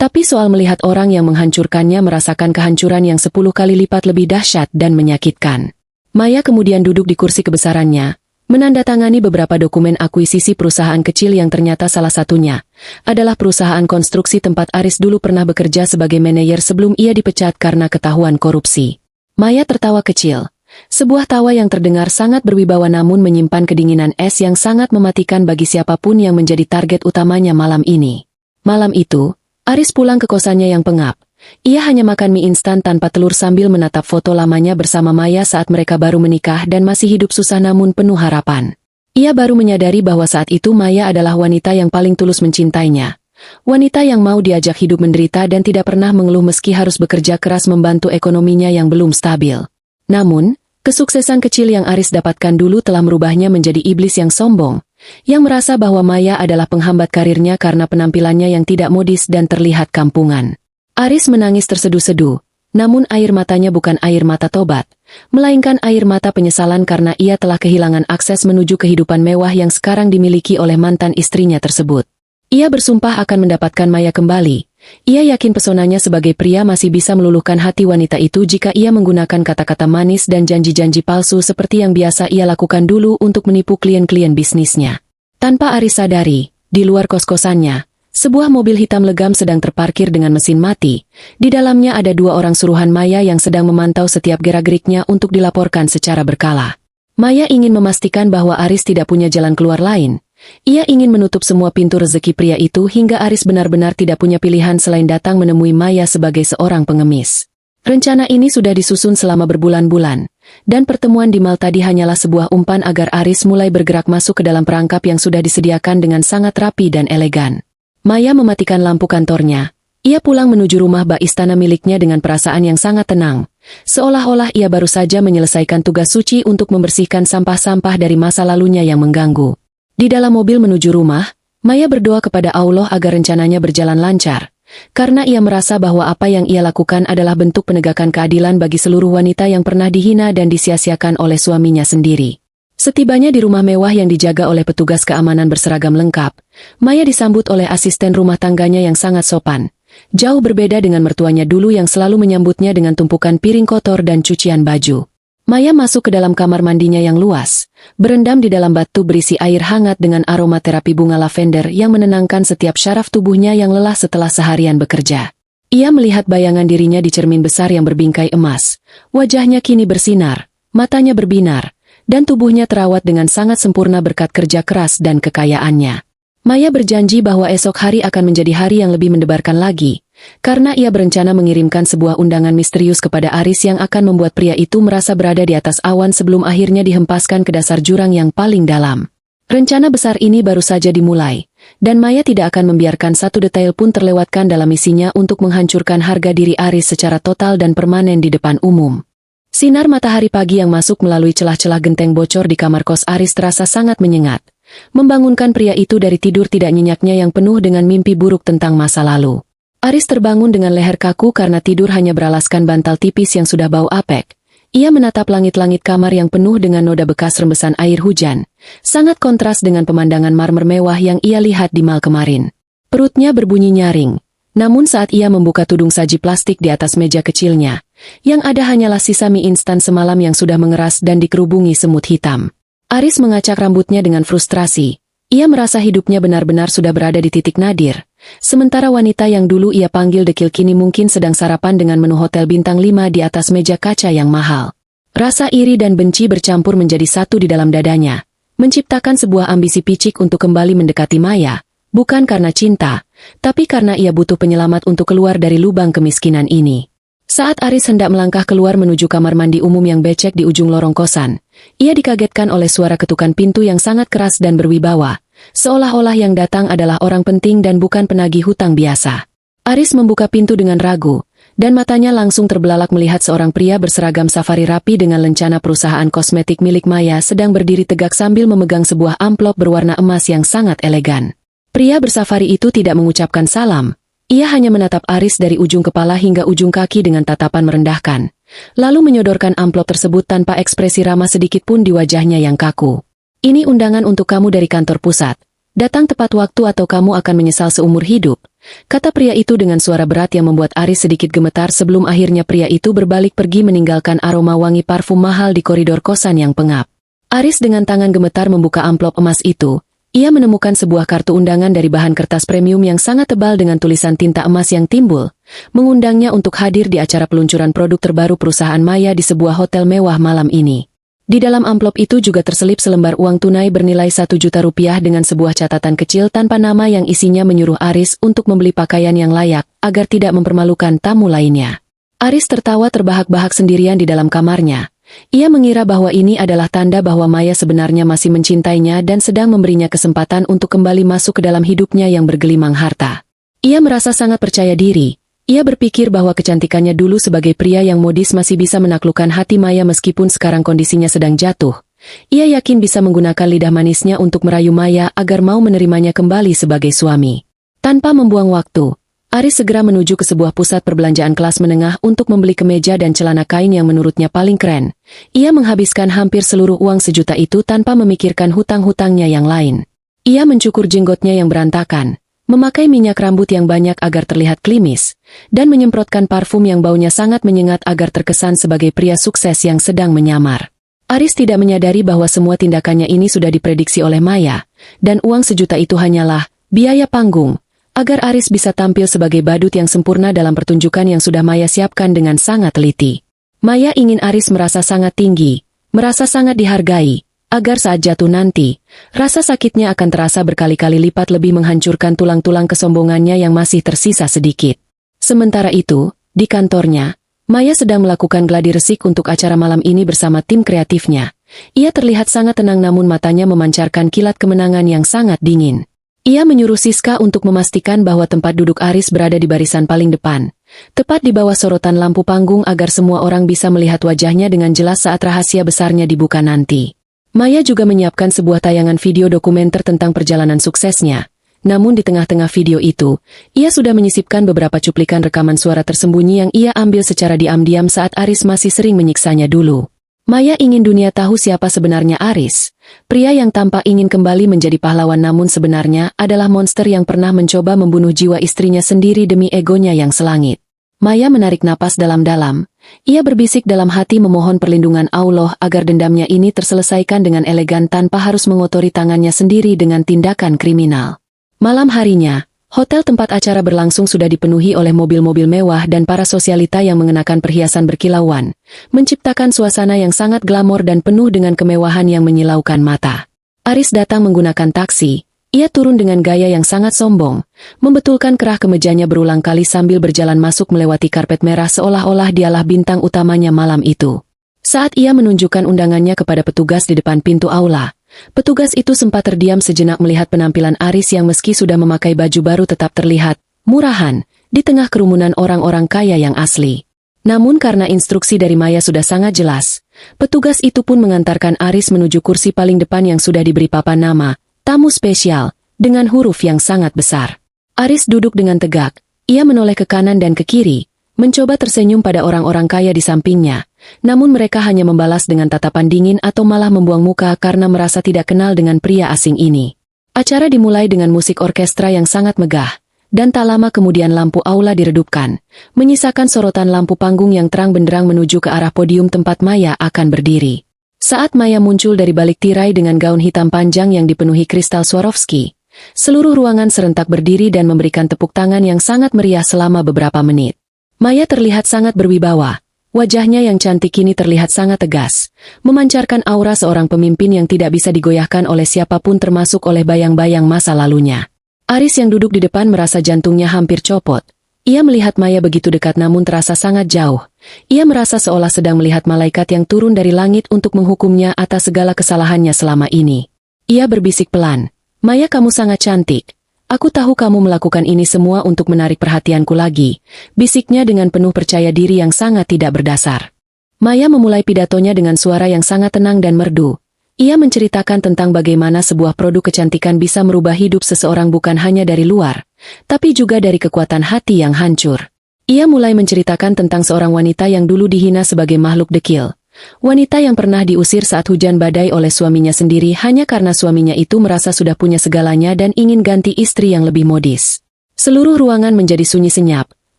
tapi soal melihat orang yang menghancurkannya merasakan kehancuran yang 10 kali lipat lebih dahsyat dan menyakitkan. Maya kemudian duduk di kursi kebesarannya, menandatangani beberapa dokumen akuisisi perusahaan kecil yang ternyata salah satunya adalah perusahaan konstruksi tempat Aris dulu pernah bekerja sebagai manajer sebelum ia dipecat karena ketahuan korupsi. Maya tertawa kecil, sebuah tawa yang terdengar sangat berwibawa namun menyimpan kedinginan es yang sangat mematikan bagi siapapun yang menjadi target utamanya malam ini. Malam itu, Aris pulang ke kosannya yang pengap. Ia hanya makan mie instan tanpa telur sambil menatap foto lamanya bersama Maya saat mereka baru menikah dan masih hidup susah namun penuh harapan. Ia baru menyadari bahwa saat itu Maya adalah wanita yang paling tulus mencintainya. Wanita yang mau diajak hidup menderita dan tidak pernah mengeluh meski harus bekerja keras membantu ekonominya yang belum stabil. Namun, kesuksesan kecil yang Aris dapatkan dulu telah merubahnya menjadi iblis yang sombong, yang merasa bahwa Maya adalah penghambat karirnya karena penampilannya yang tidak modis dan terlihat kampungan. Aris menangis terseduh-seduh, namun air matanya bukan air mata tobat, melainkan air mata penyesalan karena ia telah kehilangan akses menuju kehidupan mewah yang sekarang dimiliki oleh mantan istrinya tersebut. Ia bersumpah akan mendapatkan Maya kembali. Ia yakin pesonanya sebagai pria masih bisa meluluhkan hati wanita itu jika ia menggunakan kata-kata manis dan janji-janji palsu seperti yang biasa ia lakukan dulu untuk menipu klien-klien bisnisnya. Tanpa Aris sadari, di luar kos-kosannya, sebuah mobil hitam legam sedang terparkir dengan mesin mati. Di dalamnya ada 2 orang suruhan Maya yang sedang memantau setiap gerak-geriknya untuk dilaporkan secara berkala. Maya ingin memastikan bahwa Aris tidak punya jalan keluar lain. Ia ingin menutup semua pintu rezeki pria itu hingga Aris benar-benar tidak punya pilihan selain datang menemui Maya sebagai seorang pengemis. Rencana ini sudah disusun selama berbulan-bulan, dan pertemuan di mal tadi hanyalah sebuah umpan agar Aris mulai bergerak masuk ke dalam perangkap yang sudah disediakan dengan sangat rapi dan elegan. Maya mematikan lampu kantornya. Ia pulang menuju rumah bak istana miliknya dengan perasaan yang sangat tenang, seolah-olah ia baru saja menyelesaikan tugas suci untuk membersihkan sampah-sampah dari masa lalunya yang mengganggu. Di dalam mobil menuju rumah, Maya berdoa kepada Allah agar rencananya berjalan lancar, karena ia merasa bahwa apa yang ia lakukan adalah bentuk penegakan keadilan bagi seluruh wanita yang pernah dihina dan disia-siakan oleh suaminya sendiri. Setibanya di rumah mewah yang dijaga oleh petugas keamanan berseragam lengkap, Maya disambut oleh asisten rumah tangganya yang sangat sopan, jauh berbeda dengan mertuanya dulu yang selalu menyambutnya dengan tumpukan piring kotor dan cucian baju. Maya masuk ke dalam kamar mandinya yang luas, berendam di dalam batu berisi air hangat dengan aroma terapi bunga lavender yang menenangkan setiap syaraf tubuhnya yang lelah setelah seharian bekerja. Ia melihat bayangan dirinya di cermin besar yang berbingkai emas. Wajahnya kini bersinar, matanya berbinar, dan tubuhnya terawat dengan sangat sempurna berkat kerja keras dan kekayaannya. Maya berjanji bahwa esok hari akan menjadi hari yang lebih mendebarkan lagi, karena ia berencana mengirimkan sebuah undangan misterius kepada Aris yang akan membuat pria itu merasa berada di atas awan sebelum akhirnya dihempaskan ke dasar jurang yang paling dalam. Rencana besar ini baru saja dimulai, dan Maya tidak akan membiarkan satu detail pun terlewatkan dalam misinya untuk menghancurkan harga diri Aris secara total dan permanen di depan umum. Sinar matahari pagi yang masuk melalui celah-celah genteng bocor di kamar kos Aris terasa sangat menyengat, membangunkan pria itu dari tidur tidak nyenyaknya yang penuh dengan mimpi buruk tentang masa lalu. Aris terbangun dengan leher kaku karena tidur hanya beralaskan bantal tipis yang sudah bau apek. Ia menatap langit-langit kamar yang penuh dengan noda bekas rembesan air hujan, sangat kontras dengan pemandangan marmer mewah yang ia lihat di mal kemarin. Perutnya berbunyi nyaring, namun saat ia membuka tudung saji plastik di atas meja kecilnya, yang ada hanyalah sisa mie instan semalam yang sudah mengeras dan dikerubungi semut hitam. Aris mengacak rambutnya dengan frustrasi. Ia merasa hidupnya benar-benar sudah berada di titik nadir. Sementara wanita yang dulu ia panggil dekil kini mungkin sedang sarapan dengan menu hotel bintang 5 di atas meja kaca yang mahal. Rasa iri dan benci bercampur menjadi satu di dalam dadanya, menciptakan sebuah ambisi picik untuk kembali mendekati Maya, bukan karena cinta, tapi karena ia butuh penyelamat untuk keluar dari lubang kemiskinan ini. Saat Aris hendak melangkah keluar menuju kamar mandi umum yang becek di ujung lorong kosan, ia dikagetkan oleh suara ketukan pintu yang sangat keras dan berwibawa, seolah-olah yang datang adalah orang penting dan bukan penagih hutang biasa. Aris membuka pintu dengan ragu, dan matanya langsung terbelalak melihat seorang pria berseragam safari rapi dengan lencana perusahaan kosmetik milik Maya sedang berdiri tegak sambil memegang sebuah amplop berwarna emas yang sangat elegan. Pria bersafari itu tidak mengucapkan salam. Ia hanya menatap Aris dari ujung kepala hingga ujung kaki dengan tatapan merendahkan, lalu menyodorkan amplop tersebut tanpa ekspresi ramah sedikit pun di wajahnya yang kaku. Ini undangan untuk kamu dari kantor pusat. Datang tepat waktu atau kamu akan menyesal seumur hidup, kata pria itu dengan suara berat yang membuat Aris sedikit gemetar sebelum akhirnya pria itu berbalik pergi meninggalkan aroma wangi parfum mahal di koridor kosan yang pengap. Aris dengan tangan gemetar membuka amplop emas itu. Ia menemukan sebuah kartu undangan dari bahan kertas premium yang sangat tebal dengan tulisan tinta emas yang timbul, mengundangnya untuk hadir di acara peluncuran produk terbaru perusahaan Maya di sebuah hotel mewah malam ini. Di dalam amplop itu juga terselip selembar uang tunai bernilai 1 juta rupiah dengan sebuah catatan kecil tanpa nama yang isinya menyuruh Aris untuk membeli pakaian yang layak agar tidak mempermalukan tamu lainnya. Aris tertawa terbahak-bahak sendirian di dalam kamarnya. Ia mengira bahwa ini adalah tanda bahwa Maya sebenarnya masih mencintainya dan sedang memberinya kesempatan untuk kembali masuk ke dalam hidupnya yang bergelimang harta. Ia merasa sangat percaya diri. Ia berpikir bahwa kecantikannya dulu sebagai pria yang modis masih bisa menaklukkan hati Maya meskipun sekarang kondisinya sedang jatuh. Ia yakin bisa menggunakan lidah manisnya untuk merayu Maya agar mau menerimanya kembali sebagai suami. Tanpa membuang waktu, Aris segera menuju ke sebuah pusat perbelanjaan kelas menengah untuk membeli kemeja dan celana kain yang menurutnya paling keren. Ia menghabiskan hampir seluruh uang 1 juta itu tanpa memikirkan hutang-hutangnya yang lain. Ia mencukur jenggotnya yang berantakan, memakai minyak rambut yang banyak agar terlihat klimis, dan menyemprotkan parfum yang baunya sangat menyengat agar terkesan sebagai pria sukses yang sedang menyamar. Aris tidak menyadari bahwa semua tindakannya ini sudah diprediksi oleh Maya, dan uang 1 juta itu hanyalah biaya panggung, agar Aris bisa tampil sebagai badut yang sempurna dalam pertunjukan yang sudah Maya siapkan dengan sangat teliti. Maya ingin Aris merasa sangat tinggi, merasa sangat dihargai, agar saat jatuh nanti, rasa sakitnya akan terasa berkali-kali lipat lebih menghancurkan tulang-tulang kesombongannya yang masih tersisa sedikit. Sementara itu, di kantornya, Maya sedang melakukan gladi resik untuk acara malam ini bersama tim kreatifnya. Ia terlihat sangat tenang namun matanya memancarkan kilat kemenangan yang sangat dingin. Ia menyuruh Siska untuk memastikan bahwa tempat duduk Aris berada di barisan paling depan, tepat di bawah sorotan lampu panggung agar semua orang bisa melihat wajahnya dengan jelas saat rahasia besarnya dibuka nanti. Maya juga menyiapkan sebuah tayangan video dokumenter tentang perjalanan suksesnya. Namun di tengah-tengah video itu, ia sudah menyisipkan beberapa cuplikan rekaman suara tersembunyi yang ia ambil secara diam-diam saat Aris masih sering menyiksanya dulu. Maya ingin dunia tahu siapa sebenarnya Aris, pria yang tampak ingin kembali menjadi pahlawan namun sebenarnya adalah monster yang pernah mencoba membunuh jiwa istrinya sendiri demi egonya yang selangit. Maya menarik napas dalam-dalam, ia berbisik dalam hati memohon perlindungan Allah agar dendamnya ini terselesaikan dengan elegan tanpa harus mengotori tangannya sendiri dengan tindakan kriminal. Malam harinya, Hotel tempat acara berlangsung sudah dipenuhi oleh mobil-mobil mewah dan para sosialita yang mengenakan perhiasan berkilauan, menciptakan suasana yang sangat glamor dan penuh dengan kemewahan yang menyilaukan mata. Aris datang menggunakan taksi. Ia turun dengan gaya yang sangat sombong, membetulkan kerah kemejanya berulang kali sambil berjalan masuk melewati karpet merah seolah-olah dialah bintang utamanya malam itu. Saat ia menunjukkan undangannya kepada petugas di depan pintu aula, petugas itu sempat terdiam sejenak melihat penampilan Aris yang meski sudah memakai baju baru tetap terlihat murahan di tengah kerumunan orang-orang kaya yang asli. Namun karena instruksi dari Maya sudah sangat jelas, petugas itu pun mengantarkan Aris menuju kursi paling depan yang sudah diberi papan nama, tamu spesial, dengan huruf yang sangat besar. Aris duduk dengan tegak, ia menoleh ke kanan dan ke kiri, mencoba tersenyum pada orang-orang kaya di sampingnya, namun mereka hanya membalas dengan tatapan dingin atau malah membuang muka karena merasa tidak kenal dengan pria asing ini. Acara dimulai dengan musik orkestra yang sangat megah, dan tak lama kemudian lampu aula diredupkan, menyisakan sorotan lampu panggung yang terang benderang menuju ke arah podium tempat Maya akan berdiri. Saat Maya muncul dari balik tirai dengan gaun hitam panjang yang dipenuhi kristal Swarovski, seluruh ruangan serentak berdiri dan memberikan tepuk tangan yang sangat meriah selama beberapa menit. Maya terlihat sangat berwibawa, wajahnya yang cantik kini terlihat sangat tegas, memancarkan aura seorang pemimpin yang tidak bisa digoyahkan oleh siapapun termasuk oleh bayang-bayang masa lalunya. Aris yang duduk di depan merasa jantungnya hampir copot. Ia melihat Maya begitu dekat namun terasa sangat jauh. Ia merasa seolah sedang melihat malaikat yang turun dari langit untuk menghukumnya atas segala kesalahannya selama ini. Ia berbisik pelan, "Maya, kamu sangat cantik. Aku tahu kamu melakukan ini semua untuk menarik perhatianku lagi," bisiknya dengan penuh percaya diri yang sangat tidak berdasar. Maya memulai pidatonya dengan suara yang sangat tenang dan merdu. Ia menceritakan tentang bagaimana sebuah produk kecantikan bisa merubah hidup seseorang bukan hanya dari luar, tapi juga dari kekuatan hati yang hancur. Ia mulai menceritakan tentang seorang wanita yang dulu dihina sebagai makhluk dekil. Wanita yang pernah diusir saat hujan badai oleh suaminya sendiri hanya karena suaminya itu merasa sudah punya segalanya dan ingin ganti istri yang lebih modis. Seluruh ruangan menjadi sunyi senyap.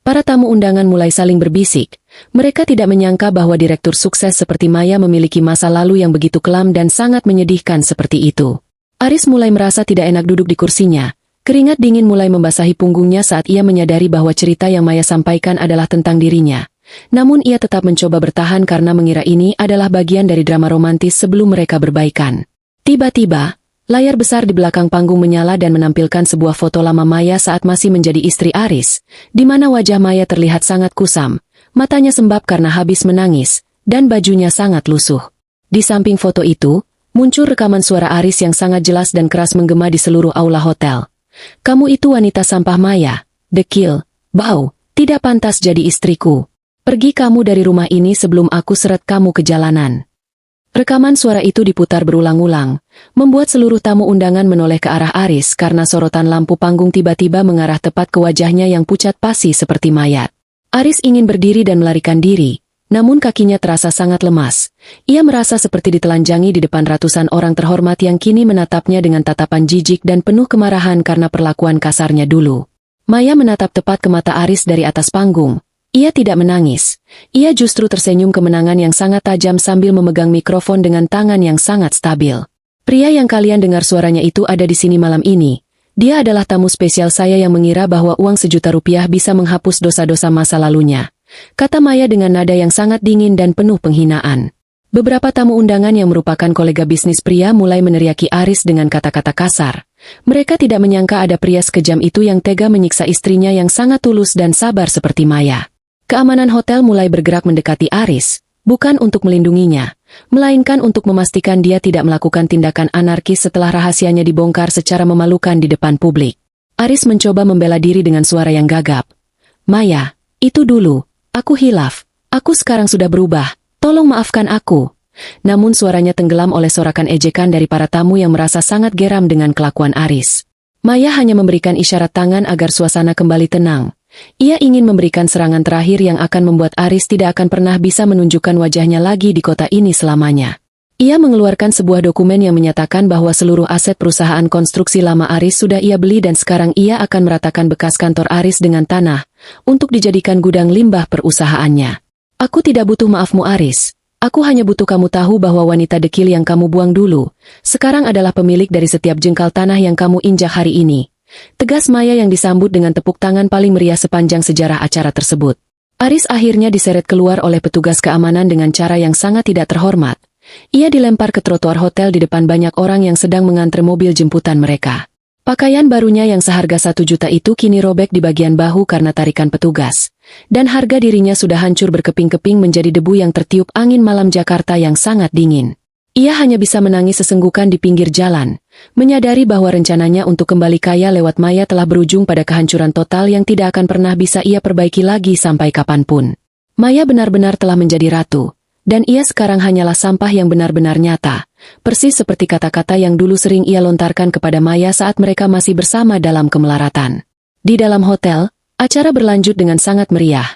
Para tamu undangan mulai saling berbisik. Mereka tidak menyangka bahwa direktur sukses seperti Maya memiliki masa lalu yang begitu kelam dan sangat menyedihkan seperti itu. Aris mulai merasa tidak enak duduk di kursinya. Keringat dingin mulai membasahi punggungnya saat ia menyadari bahwa cerita yang Maya sampaikan adalah tentang dirinya. Namun ia tetap mencoba bertahan karena mengira ini adalah bagian dari drama romantis sebelum mereka berbaikan. Tiba-tiba, layar besar di belakang panggung menyala dan menampilkan sebuah foto lama Maya saat masih menjadi istri Aris, di mana wajah Maya terlihat sangat kusam, matanya sembab karena habis menangis, dan bajunya sangat lusuh. Di samping foto itu, muncul rekaman suara Aris yang sangat jelas dan keras menggema di seluruh aula hotel. "Kamu itu wanita sampah, Maya, dekil, bau, tidak pantas jadi istriku. Pergi kamu dari rumah ini sebelum aku seret kamu ke jalanan." Rekaman suara itu diputar berulang-ulang, membuat seluruh tamu undangan menoleh ke arah Aris karena sorotan lampu panggung tiba-tiba mengarah tepat ke wajahnya yang pucat pasi seperti mayat. Aris ingin berdiri dan melarikan diri, namun kakinya terasa sangat lemas. Ia merasa seperti ditelanjangi di depan ratusan orang terhormat yang kini menatapnya dengan tatapan jijik dan penuh kemarahan karena perlakuan kasarnya dulu. Maya menatap tepat ke mata Aris dari atas panggung. Ia tidak menangis. Ia justru tersenyum kemenangan yang sangat tajam sambil memegang mikrofon dengan tangan yang sangat stabil. "Pria yang kalian dengar suaranya itu ada di sini malam ini. Dia adalah tamu spesial saya yang mengira bahwa uang 1 juta rupiah bisa menghapus dosa-dosa masa lalunya," kata Maya dengan nada yang sangat dingin dan penuh penghinaan. Beberapa tamu undangan yang merupakan kolega bisnis pria mulai meneriaki Aris dengan kata-kata kasar. Mereka tidak menyangka ada pria sekejam itu yang tega menyiksa istrinya yang sangat tulus dan sabar seperti Maya. Keamanan hotel mulai bergerak mendekati Aris, bukan untuk melindunginya, melainkan untuk memastikan dia tidak melakukan tindakan anarkis setelah rahasianya dibongkar secara memalukan di depan publik. Aris mencoba membela diri dengan suara yang gagap. "Maya, itu dulu, aku hilaf, aku sekarang sudah berubah, tolong maafkan aku." Namun suaranya tenggelam oleh sorakan ejekan dari para tamu yang merasa sangat geram dengan kelakuan Aris. Maya hanya memberikan isyarat tangan agar suasana kembali tenang. Ia ingin memberikan serangan terakhir yang akan membuat Aris tidak akan pernah bisa menunjukkan wajahnya lagi di kota ini selamanya. Ia mengeluarkan sebuah dokumen yang menyatakan bahwa seluruh aset perusahaan konstruksi lama Aris sudah ia beli dan sekarang ia akan meratakan bekas kantor Aris dengan tanah, untuk dijadikan gudang limbah perusahaannya. "Aku tidak butuh maafmu, Aris. Aku hanya butuh kamu tahu bahwa wanita dekil yang kamu buang dulu, sekarang adalah pemilik dari setiap jengkal tanah yang kamu injak hari ini. Tegas Maya yang disambut dengan tepuk tangan paling meriah sepanjang sejarah acara tersebut. Aris akhirnya diseret keluar oleh petugas keamanan dengan cara yang sangat tidak terhormat. Ia dilempar ke trotoar hotel di depan banyak orang yang sedang mengantre mobil jemputan mereka. Pakaian barunya yang seharga 1 juta itu kini robek di bagian bahu karena tarikan petugas. Dan harga dirinya sudah hancur berkeping-keping menjadi debu yang tertiup angin malam Jakarta yang sangat dingin. Ia hanya bisa menangis sesenggukan di pinggir jalan, menyadari bahwa rencananya untuk kembali kaya lewat Maya telah berujung pada kehancuran total yang tidak akan pernah bisa ia perbaiki lagi sampai kapanpun. Maya benar-benar telah menjadi ratu, dan ia sekarang hanyalah sampah yang benar-benar nyata, persis seperti kata-kata yang dulu sering ia lontarkan kepada Maya saat mereka masih bersama dalam kemelaratan. Di dalam hotel, acara berlanjut dengan sangat meriah.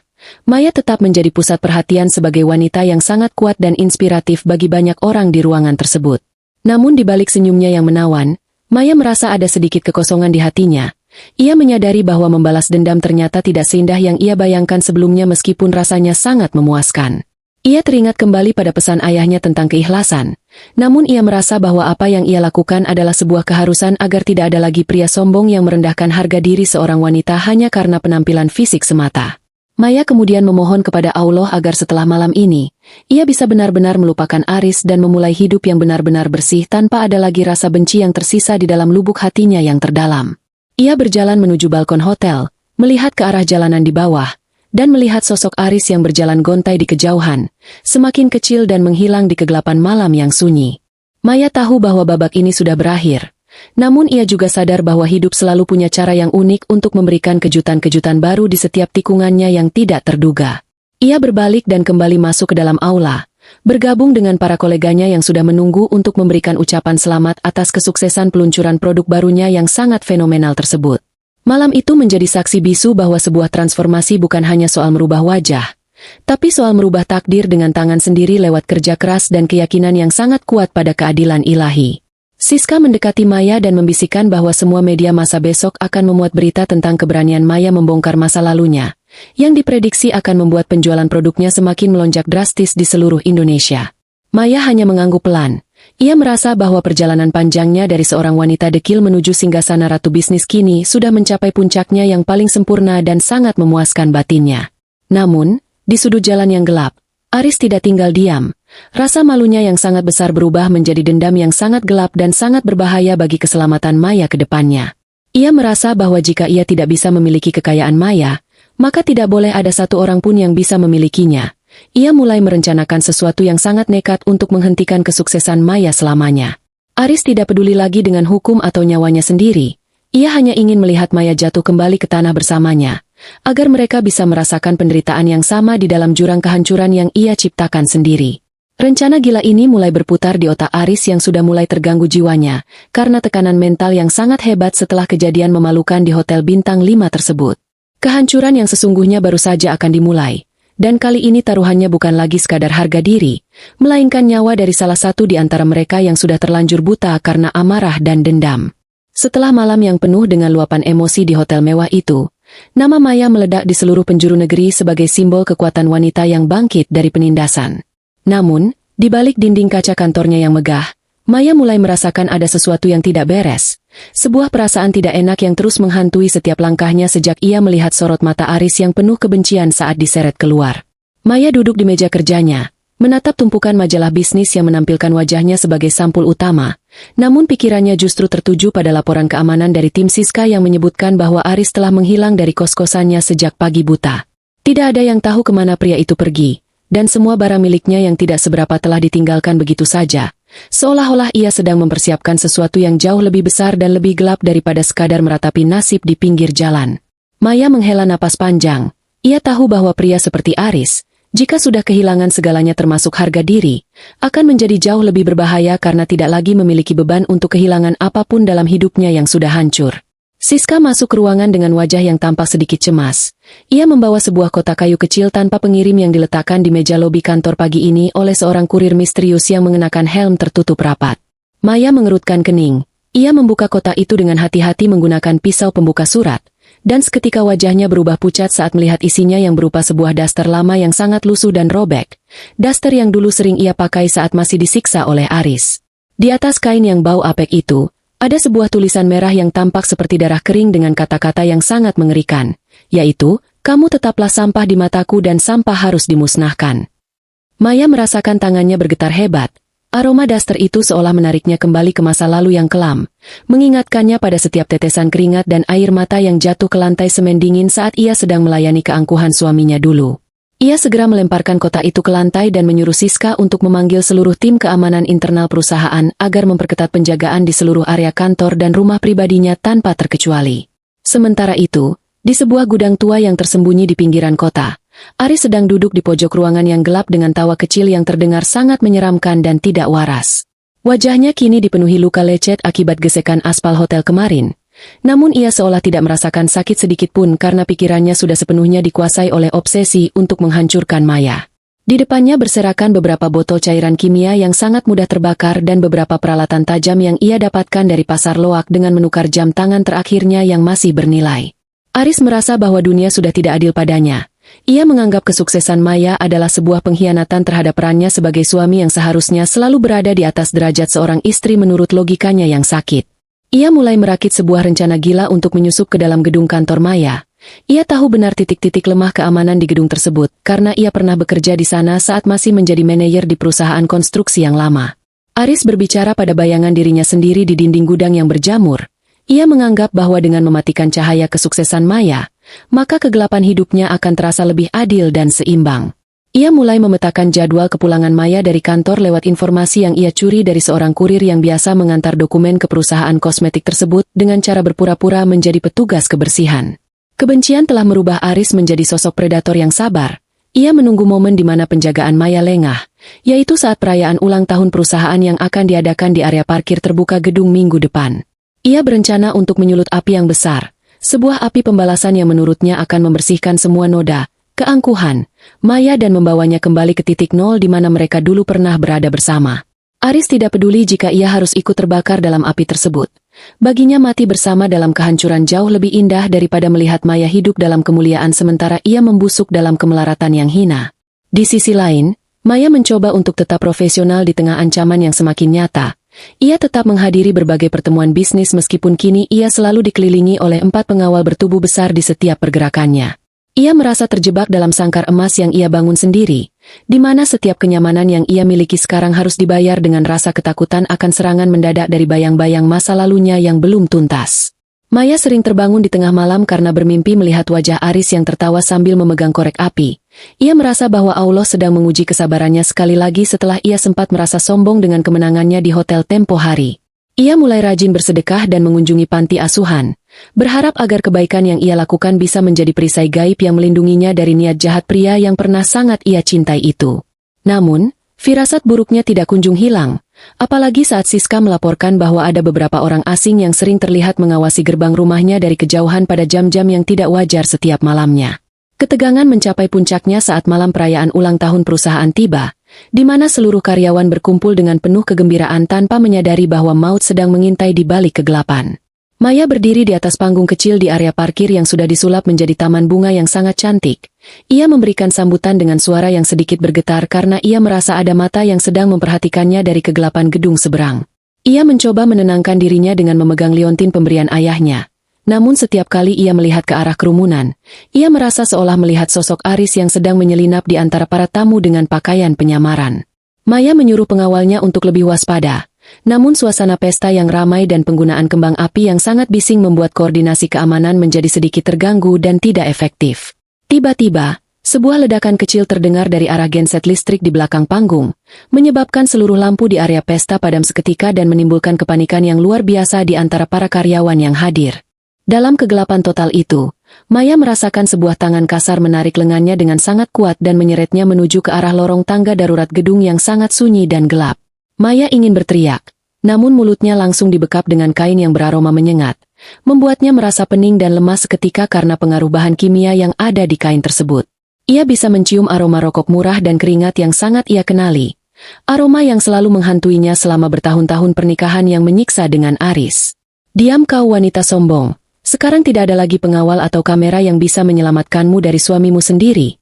Maya tetap menjadi pusat perhatian sebagai wanita yang sangat kuat dan inspiratif bagi banyak orang di ruangan tersebut. Namun di balik senyumnya yang menawan, Maya merasa ada sedikit kekosongan di hatinya. Ia menyadari bahwa membalas dendam ternyata tidak seindah yang ia bayangkan sebelumnya meskipun rasanya sangat memuaskan. Ia teringat kembali pada pesan ayahnya tentang keikhlasan. Namun ia merasa bahwa apa yang ia lakukan adalah sebuah keharusan agar tidak ada lagi pria sombong yang merendahkan harga diri seorang wanita hanya karena penampilan fisik semata. Maya kemudian memohon kepada Allah agar setelah malam ini, ia bisa benar-benar melupakan Aris dan memulai hidup yang benar-benar bersih tanpa ada lagi rasa benci yang tersisa di dalam lubuk hatinya yang terdalam. Ia berjalan menuju balkon hotel, melihat ke arah jalanan di bawah, dan melihat sosok Aris yang berjalan gontai di kejauhan, semakin kecil dan menghilang di kegelapan malam yang sunyi. Maya tahu bahwa babak ini sudah berakhir. Namun ia juga sadar bahwa hidup selalu punya cara yang unik untuk memberikan kejutan-kejutan baru di setiap tikungannya yang tidak terduga. Ia berbalik dan kembali masuk ke dalam aula, bergabung dengan para koleganya yang sudah menunggu untuk memberikan ucapan selamat atas kesuksesan peluncuran produk barunya yang sangat fenomenal tersebut. Malam itu menjadi saksi bisu bahwa sebuah transformasi bukan hanya soal merubah wajah, tapi soal merubah takdir dengan tangan sendiri lewat kerja keras dan keyakinan yang sangat kuat pada keadilan ilahi. Siska mendekati Maya dan membisikkan bahwa semua media massa besok akan memuat berita tentang keberanian Maya membongkar masa lalunya, yang diprediksi akan membuat penjualan produknya semakin melonjak drastis di seluruh Indonesia. Maya hanya mengangguk pelan. Ia merasa bahwa perjalanan panjangnya dari seorang wanita dekil menuju singgasana ratu bisnis kini sudah mencapai puncaknya yang paling sempurna dan sangat memuaskan batinnya. Namun, di sudut jalan yang gelap, Aris tidak tinggal diam. Rasa malunya yang sangat besar berubah menjadi dendam yang sangat gelap dan sangat berbahaya bagi keselamatan Maya ke depannya. Ia merasa bahwa jika ia tidak bisa memiliki kekayaan Maya, maka tidak boleh ada satu orang pun yang bisa memilikinya. Ia mulai merencanakan sesuatu yang sangat nekat untuk menghentikan kesuksesan Maya selamanya. Aris tidak peduli lagi dengan hukum atau nyawanya sendiri. Ia hanya ingin melihat Maya jatuh kembali ke tanah bersamanya, agar mereka bisa merasakan penderitaan yang sama di dalam jurang kehancuran yang ia ciptakan sendiri. Rencana gila ini mulai berputar di otak Aris yang sudah mulai terganggu jiwanya, karena tekanan mental yang sangat hebat setelah kejadian memalukan di Hotel Bintang 5 tersebut. Kehancuran yang sesungguhnya baru saja akan dimulai, dan kali ini taruhannya bukan lagi sekadar harga diri, melainkan nyawa dari salah satu di antara mereka yang sudah terlanjur buta karena amarah dan dendam. Setelah malam yang penuh dengan luapan emosi di hotel mewah itu, nama Maya meledak di seluruh penjuru negeri sebagai simbol kekuatan wanita yang bangkit dari penindasan. Namun, di balik dinding kaca kantornya yang megah, Maya mulai merasakan ada sesuatu yang tidak beres. Sebuah perasaan tidak enak yang terus menghantui setiap langkahnya sejak ia melihat sorot mata Aris yang penuh kebencian saat diseret keluar. Maya duduk di meja kerjanya, menatap tumpukan majalah bisnis yang menampilkan wajahnya sebagai sampul utama. Namun pikirannya justru tertuju pada laporan keamanan dari tim Siska yang menyebutkan bahwa Aris telah menghilang dari kos-kosannya sejak pagi buta. Tidak ada yang tahu kemana pria itu pergi. Dan semua barang miliknya yang tidak seberapa telah ditinggalkan begitu saja, seolah-olah ia sedang mempersiapkan sesuatu yang jauh lebih besar dan lebih gelap daripada sekadar meratapi nasib di pinggir jalan. Maya menghela napas panjang. Ia tahu bahwa pria seperti Aris, jika sudah kehilangan segalanya termasuk harga diri, akan menjadi jauh lebih berbahaya karena tidak lagi memiliki beban untuk kehilangan apapun dalam hidupnya yang sudah hancur. Siska masuk ke ruangan dengan wajah yang tampak sedikit cemas. Ia membawa sebuah kotak kayu kecil tanpa pengirim yang diletakkan di meja lobi kantor pagi ini oleh seorang kurir misterius yang mengenakan helm tertutup rapat. Maya mengerutkan kening. Ia membuka kotak itu dengan hati-hati menggunakan pisau pembuka surat, dan seketika wajahnya berubah pucat saat melihat isinya yang berupa sebuah daster lama yang sangat lusuh dan robek. Daster yang dulu sering ia pakai saat masih disiksa oleh Aris. Di atas kain yang bau apek itu, Ada sebuah tulisan merah yang tampak seperti darah kering dengan kata-kata yang sangat mengerikan, yaitu, "Kamu tetaplah sampah di mataku dan sampah harus dimusnahkan." Maya merasakan tangannya bergetar hebat. Aroma daster itu seolah menariknya kembali ke masa lalu yang kelam, mengingatkannya pada setiap tetesan keringat dan air mata yang jatuh ke lantai semen dingin saat ia sedang melayani keangkuhan suaminya dulu. Ia segera melemparkan kotak itu ke lantai dan menyuruh Siska untuk memanggil seluruh tim keamanan internal perusahaan agar memperketat penjagaan di seluruh area kantor dan rumah pribadinya tanpa terkecuali. Sementara itu, di sebuah gudang tua yang tersembunyi di pinggiran kota, Aris sedang duduk di pojok ruangan yang gelap dengan tawa kecil yang terdengar sangat menyeramkan dan tidak waras. Wajahnya kini dipenuhi luka lecet akibat gesekan aspal hotel kemarin. Namun ia seolah tidak merasakan sakit sedikit pun karena pikirannya sudah sepenuhnya dikuasai oleh obsesi untuk menghancurkan Maya. Di depannya berserakan beberapa botol cairan kimia yang sangat mudah terbakar dan beberapa peralatan tajam yang ia dapatkan dari pasar loak dengan menukar jam tangan terakhirnya yang masih bernilai. Aris merasa bahwa dunia sudah tidak adil padanya. Ia menganggap kesuksesan Maya adalah sebuah pengkhianatan terhadap perannya sebagai suami yang seharusnya selalu berada di atas derajat seorang istri menurut logikanya yang sakit. Ia mulai merakit sebuah rencana gila untuk menyusup ke dalam gedung kantor Maya. Ia tahu benar titik-titik lemah keamanan di gedung tersebut, karena ia pernah bekerja di sana saat masih menjadi manajer di perusahaan konstruksi yang lama. Aris berbicara pada bayangan dirinya sendiri di dinding gudang yang berjamur. Ia menganggap bahwa dengan mematikan cahaya kesuksesan Maya, maka kegelapan hidupnya akan terasa lebih adil dan seimbang. Ia mulai memetakan jadwal kepulangan Maya dari kantor lewat informasi yang ia curi dari seorang kurir yang biasa mengantar dokumen ke perusahaan kosmetik tersebut dengan cara berpura-pura menjadi petugas kebersihan. Kebencian telah merubah Aris menjadi sosok predator yang sabar. Ia menunggu momen di mana penjagaan Maya lengah, yaitu saat perayaan ulang tahun perusahaan yang akan diadakan di area parkir terbuka gedung minggu depan. Ia berencana untuk menyulut api yang besar, sebuah api pembalasan yang menurutnya akan membersihkan semua noda keangkuhan Maya dan membawanya kembali ke titik nol di mana mereka dulu pernah berada bersama. Aris tidak peduli jika ia harus ikut terbakar dalam api tersebut. Baginya mati bersama dalam kehancuran jauh lebih indah daripada melihat Maya hidup dalam kemuliaan sementara ia membusuk dalam kemelaratan yang hina. Di sisi lain, Maya mencoba untuk tetap profesional di tengah ancaman yang semakin nyata. Ia tetap menghadiri berbagai pertemuan bisnis meskipun kini ia selalu dikelilingi oleh 4 pengawal bertubuh besar di setiap pergerakannya. Ia merasa terjebak dalam sangkar emas yang ia bangun sendiri, di mana setiap kenyamanan yang ia miliki sekarang harus dibayar dengan rasa ketakutan akan serangan mendadak dari bayang-bayang masa lalunya yang belum tuntas. Maya sering terbangun di tengah malam karena bermimpi melihat wajah Aris yang tertawa sambil memegang korek api. Ia merasa bahwa Allah sedang menguji kesabarannya sekali lagi setelah ia sempat merasa sombong dengan kemenangannya di hotel tempo hari. Ia mulai rajin bersedekah dan mengunjungi panti asuhan, berharap agar kebaikan yang ia lakukan bisa menjadi perisai gaib yang melindunginya dari niat jahat pria yang pernah sangat ia cintai itu. Namun, firasat buruknya tidak kunjung hilang, apalagi saat Siska melaporkan bahwa ada beberapa orang asing yang sering terlihat mengawasi gerbang rumahnya dari kejauhan pada jam-jam yang tidak wajar setiap malamnya. Ketegangan mencapai puncaknya saat malam perayaan ulang tahun perusahaan tiba, di mana seluruh karyawan berkumpul dengan penuh kegembiraan tanpa menyadari bahwa maut sedang mengintai di balik kegelapan. Maya berdiri di atas panggung kecil di area parkir yang sudah disulap menjadi taman bunga yang sangat cantik. Ia memberikan sambutan dengan suara yang sedikit bergetar karena ia merasa ada mata yang sedang memperhatikannya dari kegelapan gedung seberang. Ia mencoba menenangkan dirinya dengan memegang liontin pemberian ayahnya. Namun setiap kali ia melihat ke arah kerumunan, ia merasa seolah melihat sosok Aris yang sedang menyelinap di antara para tamu dengan pakaian penyamaran. Maya menyuruh pengawalnya untuk lebih waspada. Namun suasana pesta yang ramai dan penggunaan kembang api yang sangat bising membuat koordinasi keamanan menjadi sedikit terganggu dan tidak efektif. Tiba-tiba, sebuah ledakan kecil terdengar dari arah genset listrik di belakang panggung, menyebabkan seluruh lampu di area pesta padam seketika dan menimbulkan kepanikan yang luar biasa di antara para karyawan yang hadir. Dalam kegelapan total itu, Maya merasakan sebuah tangan kasar menarik lengannya dengan sangat kuat dan menyeretnya menuju ke arah lorong tangga darurat gedung yang sangat sunyi dan gelap. Maya ingin berteriak, namun mulutnya langsung dibekap dengan kain yang beraroma menyengat, membuatnya merasa pening dan lemas seketika karena pengaruh bahan kimia yang ada di kain tersebut. Ia bisa mencium aroma rokok murah dan keringat yang sangat ia kenali, aroma yang selalu menghantuinya selama bertahun-tahun pernikahan yang menyiksa dengan Aris. "Diam kau wanita sombong, sekarang tidak ada lagi pengawal atau kamera yang bisa menyelamatkanmu dari suamimu sendiri,"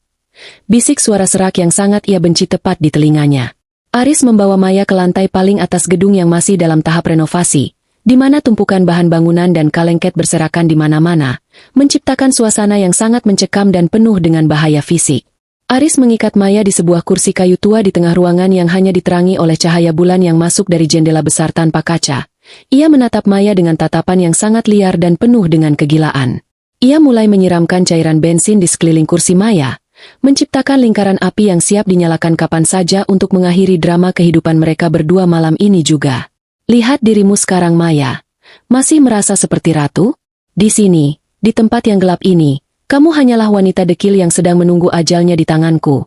bisik suara serak yang sangat ia benci tepat di telinganya. Aris membawa Maya ke lantai paling atas gedung yang masih dalam tahap renovasi, di mana tumpukan bahan bangunan dan kalengket berserakan di mana-mana, menciptakan suasana yang sangat mencekam dan penuh dengan bahaya fisik. Aris mengikat Maya di sebuah kursi kayu tua di tengah ruangan yang hanya diterangi oleh cahaya bulan yang masuk dari jendela besar tanpa kaca. Ia menatap Maya dengan tatapan yang sangat liar dan penuh dengan kegilaan. Ia mulai menyiramkan cairan bensin di sekeliling kursi Maya, menciptakan lingkaran api yang siap dinyalakan kapan saja untuk mengakhiri drama kehidupan mereka berdua malam ini juga. Lihat dirimu sekarang, Maya. Masih merasa seperti ratu? Di sini, di tempat yang gelap ini, kamu hanyalah wanita dekil yang sedang menunggu ajalnya di tanganku.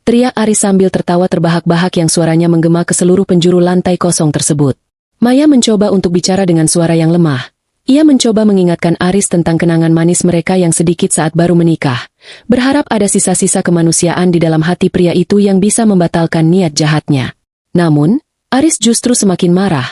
Teriak Aris sambil tertawa terbahak-bahak yang suaranya menggema ke seluruh penjuru lantai kosong tersebut. Maya mencoba untuk bicara dengan suara yang lemah. Ia mencoba mengingatkan Aris tentang kenangan manis mereka yang sedikit saat baru menikah, berharap ada sisa-sisa kemanusiaan di dalam hati pria itu yang bisa membatalkan niat jahatnya. Namun, Aris justru semakin marah.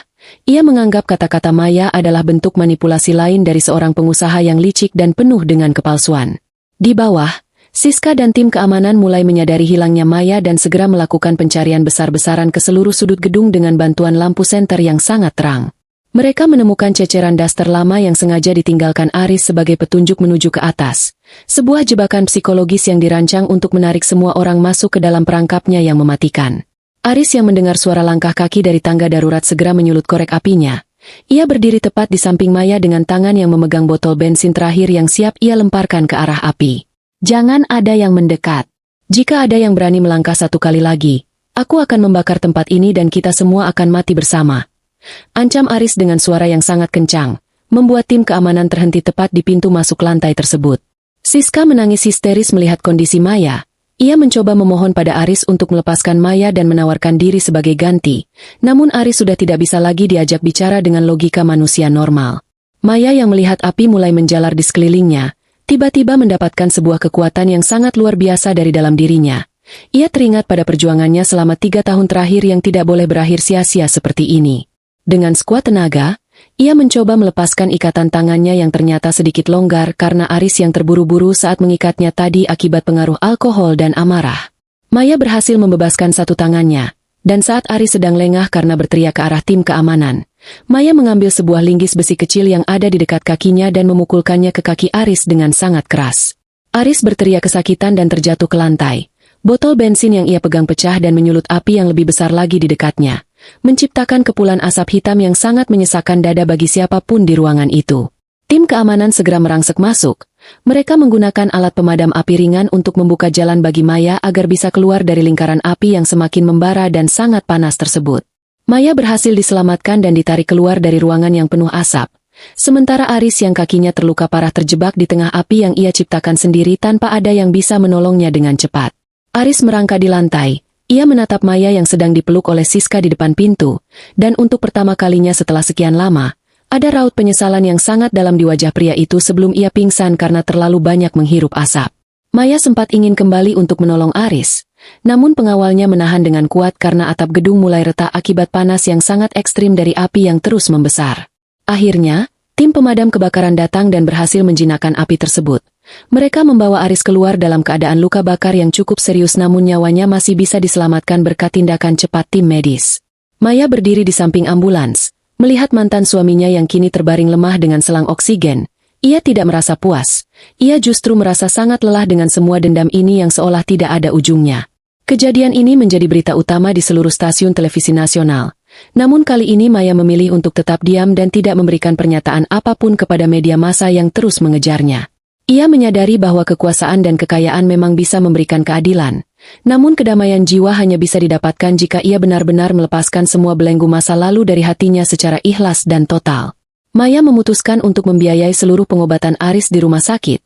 Ia menganggap kata-kata Maya adalah bentuk manipulasi lain dari seorang pengusaha yang licik dan penuh dengan kepalsuan. Di bawah, Siska dan tim keamanan mulai menyadari hilangnya Maya dan segera melakukan pencarian besar-besaran ke seluruh sudut gedung dengan bantuan lampu senter yang sangat terang. Mereka menemukan ceceran daster lama yang sengaja ditinggalkan Aris sebagai petunjuk menuju ke atas. Sebuah jebakan psikologis yang dirancang untuk menarik semua orang masuk ke dalam perangkapnya yang mematikan. Aris yang mendengar suara langkah kaki dari tangga darurat segera menyulut korek apinya. Ia berdiri tepat di samping Maya dengan tangan yang memegang botol bensin terakhir yang siap ia lemparkan ke arah api. Jangan ada yang mendekat. Jika ada yang berani melangkah satu kali lagi, aku akan membakar tempat ini dan kita semua akan mati bersama. Ancam Aris dengan suara yang sangat kencang, membuat tim keamanan terhenti tepat di pintu masuk lantai tersebut. Siska menangis histeris melihat kondisi Maya. Ia mencoba memohon pada Aris untuk melepaskan Maya dan menawarkan diri sebagai ganti, namun Aris sudah tidak bisa lagi diajak bicara dengan logika manusia normal. Maya yang melihat api mulai menjalar di sekelilingnya, tiba-tiba mendapatkan sebuah kekuatan yang sangat luar biasa dari dalam dirinya. Ia teringat pada perjuangannya selama 3 tahun terakhir yang tidak boleh berakhir sia-sia seperti ini. Dengan sekuat tenaga, ia mencoba melepaskan ikatan tangannya yang ternyata sedikit longgar karena Aris yang terburu-buru saat mengikatnya tadi akibat pengaruh alkohol dan amarah. Maya berhasil membebaskan satu tangannya, dan saat Aris sedang lengah karena berteriak ke arah tim keamanan, Maya mengambil sebuah linggis besi kecil yang ada di dekat kakinya dan memukulkannya ke kaki Aris dengan sangat keras. Aris berteriak kesakitan dan terjatuh ke lantai. Botol bensin yang ia pegang pecah dan menyulut api yang lebih besar lagi di dekatnya, menciptakan kepulan asap hitam yang sangat menyesakkan dada bagi siapapun di ruangan itu. Tim keamanan segera merangsek masuk. Mereka menggunakan alat pemadam api ringan untuk membuka jalan bagi Maya agar bisa keluar dari lingkaran api yang semakin membara dan sangat panas tersebut. Maya berhasil diselamatkan dan ditarik keluar dari ruangan yang penuh asap. Sementara Aris yang kakinya terluka parah terjebak di tengah api yang ia ciptakan sendiri tanpa ada yang bisa menolongnya dengan cepat. Aris merangkak di lantai. Ia menatap Maya yang sedang dipeluk oleh Siska di depan pintu, dan untuk pertama kalinya setelah sekian lama, ada raut penyesalan yang sangat dalam di wajah pria itu sebelum ia pingsan karena terlalu banyak menghirup asap. Maya sempat ingin kembali untuk menolong Aris, namun pengawalnya menahan dengan kuat karena atap gedung mulai retak akibat panas yang sangat ekstrim dari api yang terus membesar. Akhirnya, tim pemadam kebakaran datang dan berhasil menjinakkan api tersebut. Mereka membawa Aris keluar dalam keadaan luka bakar yang cukup serius namun nyawanya masih bisa diselamatkan berkat tindakan cepat tim medis. Maya berdiri di samping ambulans, melihat mantan suaminya yang kini terbaring lemah dengan selang oksigen. Ia tidak merasa puas. Ia justru merasa sangat lelah dengan semua dendam ini yang seolah tidak ada ujungnya. Kejadian ini menjadi berita utama di seluruh stasiun televisi nasional. Namun kali ini Maya memilih untuk tetap diam dan tidak memberikan pernyataan apapun kepada media massa yang terus mengejarnya. Ia menyadari bahwa kekuasaan dan kekayaan memang bisa memberikan keadilan, namun kedamaian jiwa hanya bisa didapatkan jika ia benar-benar melepaskan semua belenggu masa lalu dari hatinya secara ikhlas dan total. Maya memutuskan untuk membiayai seluruh pengobatan Aris di rumah sakit,